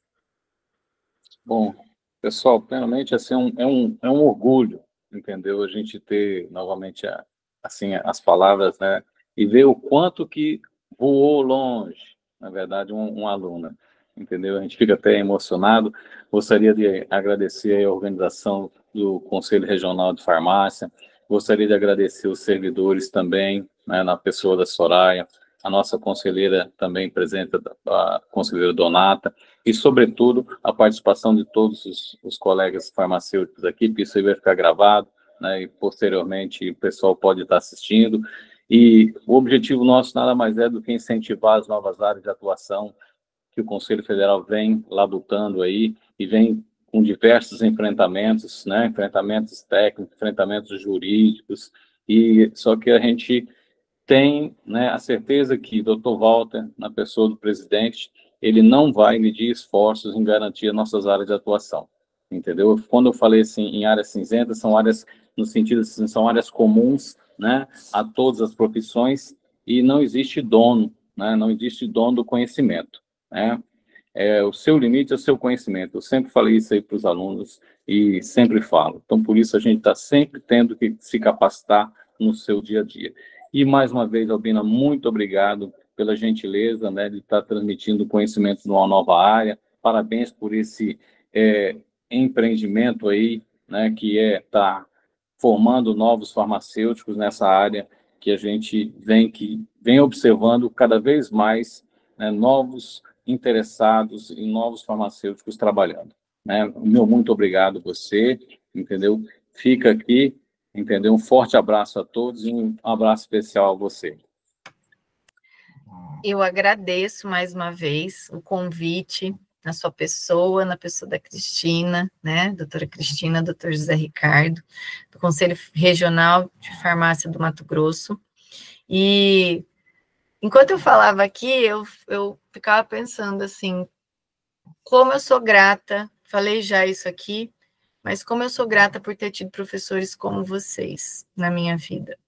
Bom, pessoal, plenamente, assim, é um orgulho, entendeu? A gente ter, novamente, assim, as palavras, né? E ver o quanto que voou longe, na verdade, uma aluna, entendeu? A gente fica até emocionado. Gostaria de agradecer a organização do Conselho Regional de Farmácia, gostaria de agradecer os servidores também, né, na pessoa da Soraya, a nossa conselheira também presente, a conselheira Donata, e, sobretudo, a participação de todos os colegas farmacêuticos aqui, porque isso aí vai ficar gravado, né, e posteriormente o pessoal pode estar assistindo. E o objetivo nosso nada mais é do que incentivar as novas áreas de atuação que o Conselho Federal vem labutando aí e vem com diversos enfrentamentos, né, enfrentamentos técnicos, enfrentamentos jurídicos, e só que a gente tem, né, a certeza que o Dr. Walter, na pessoa do presidente, ele não vai medir esforços em garantir nossas áreas de atuação, entendeu? Quando eu falei assim em áreas cinzentas, são áreas, no sentido assim, são áreas comuns, né, a todas as profissões, e não existe dono, né, não existe dono do conhecimento, né? O seu limite é o seu conhecimento. Eu sempre falei isso aí para os alunos e sempre falo. Então, por isso, a gente está sempre tendo que se capacitar no seu dia a dia. E, mais uma vez, Albina, muito obrigado pela gentileza, né, de estar transmitindo conhecimento numa nova área. Parabéns por esse empreendimento aí, né, que estar formando novos farmacêuticos nessa área que a gente vem observando cada vez mais, né, novos interessados em novos farmacêuticos trabalhando, né? Meu muito obrigado a você, entendeu? Fica aqui, entendeu? Um forte abraço a todos e um abraço especial a você. Eu agradeço mais uma vez o convite na sua pessoa, na pessoa da Cristina, né? Doutora Cristina, doutor José Ricardo, do Conselho Regional de Farmácia do Mato Grosso. E enquanto eu falava aqui, eu ficava pensando assim, como eu sou grata, falei já isso aqui, mas como eu sou grata por ter tido professores como vocês na minha vida.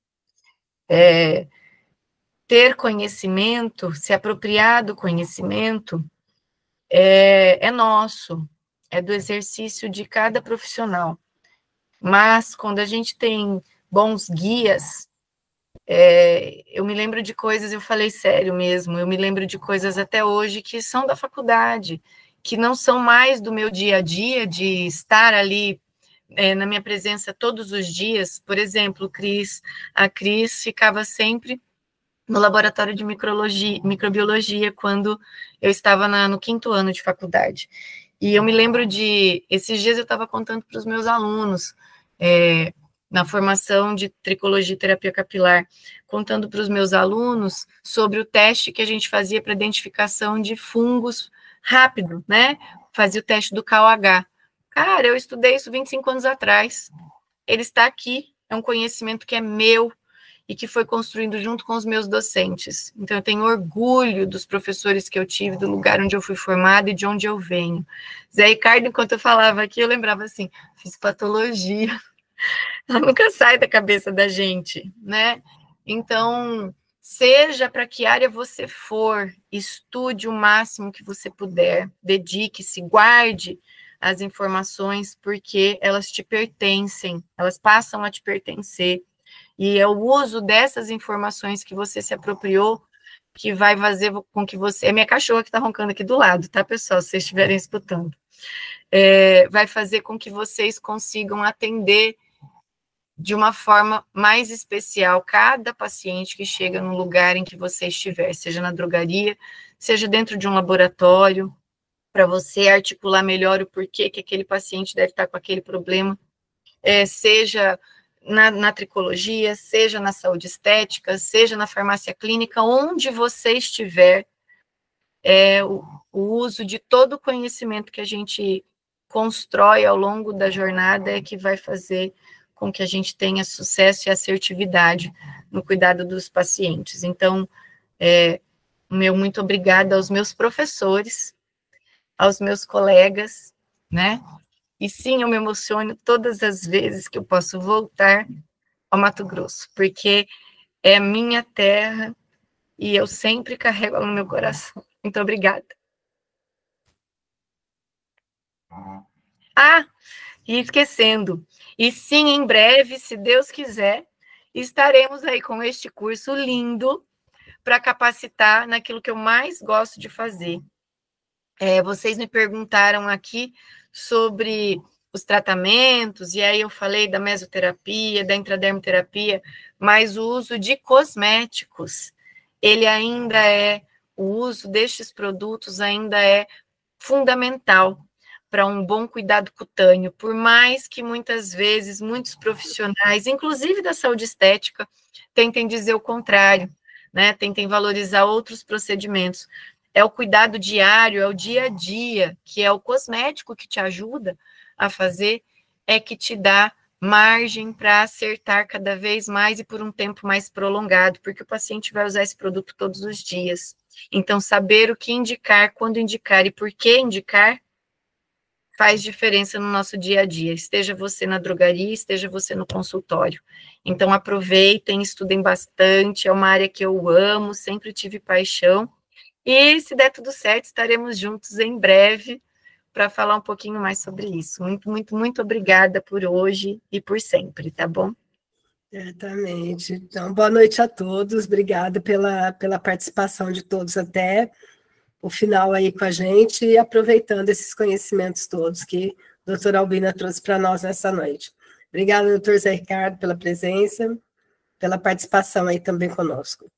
Ter conhecimento, se apropriar do conhecimento, é nosso, é do exercício de cada profissional. Mas quando a gente tem bons guias, eu me lembro de coisas, eu falei sério mesmo, eu me lembro de coisas até hoje que são da faculdade, que não são mais do meu dia a dia, de estar ali na minha presença todos os dias. Por exemplo, a Cris ficava sempre no laboratório de microbiologia quando eu estava no 5º ano de faculdade. E eu me lembro esses dias eu estava contando para os meus alunos, na formação de tricologia e terapia capilar, contando para os meus alunos sobre o teste que a gente fazia para identificação de fungos rápido, né? Fazia o teste do KOH. Cara, eu estudei isso 25 anos atrás. Ele está aqui, é um conhecimento que é meu e que foi construindo junto com os meus docentes. Então, eu tenho orgulho dos professores que eu tive, do lugar onde eu fui formada e de onde eu venho. Zé Ricardo, enquanto eu falava aqui, eu lembrava assim, fiz patologia. Ela nunca sai da cabeça da gente, né? Então, seja para que área você for, estude o máximo que você puder, dedique-se, guarde as informações, porque elas te pertencem, elas passam a te pertencer, e é o uso dessas informações que você se apropriou que vai fazer com que você... É minha cachorra que está roncando aqui do lado, tá, pessoal? Se vocês estiverem escutando. Vai fazer com que vocês consigam atender de uma forma mais especial cada paciente que chega no lugar em que você estiver, seja na drogaria, seja dentro de um laboratório, para você articular melhor o porquê que aquele paciente deve estar com aquele problema, seja na tricologia, seja na saúde estética, seja na farmácia clínica, onde você estiver, o uso de todo o conhecimento que a gente constrói ao longo da jornada é que vai fazer com que a gente tenha sucesso e assertividade no cuidado dos pacientes. Então, meu muito obrigada aos meus professores, aos meus colegas, né? E sim, eu me emociono todas as vezes que eu posso voltar ao Mato Grosso, porque é minha terra e eu sempre carrego ela no meu coração. Muito obrigada. E esquecendo, e sim, em breve, se Deus quiser, estaremos aí com este curso lindo para capacitar naquilo que eu mais gosto de fazer. Vocês me perguntaram aqui sobre os tratamentos, e aí eu falei da mesoterapia, da intradermoterapia, mas o uso de cosméticos, ele ainda o uso destes produtos ainda é fundamental para um bom cuidado cutâneo, por mais que muitas vezes muitos profissionais, inclusive da saúde estética, tentem dizer o contrário, né? Tentem valorizar outros procedimentos. É o cuidado diário, é o dia a dia, que é o cosmético que te ajuda a fazer, que te dá margem para acertar cada vez mais e por um tempo mais prolongado, porque o paciente vai usar esse produto todos os dias. Então, saber o que indicar, quando indicar e por que indicar, faz diferença no nosso dia a dia, esteja você na drogaria, esteja você no consultório. Então, aproveitem, estudem bastante, é uma área que eu amo, sempre tive paixão, e se der tudo certo, estaremos juntos em breve para falar um pouquinho mais sobre isso. Muito, muito, muito obrigada por hoje e por sempre, tá bom? Certamente. Então, boa noite a todos, obrigada pela participação de todos até o final aí com a gente e aproveitando esses conhecimentos todos que a doutora Albina trouxe para nós nessa noite. Obrigada, doutor Zé Ricardo, pela presença, pela participação aí também conosco.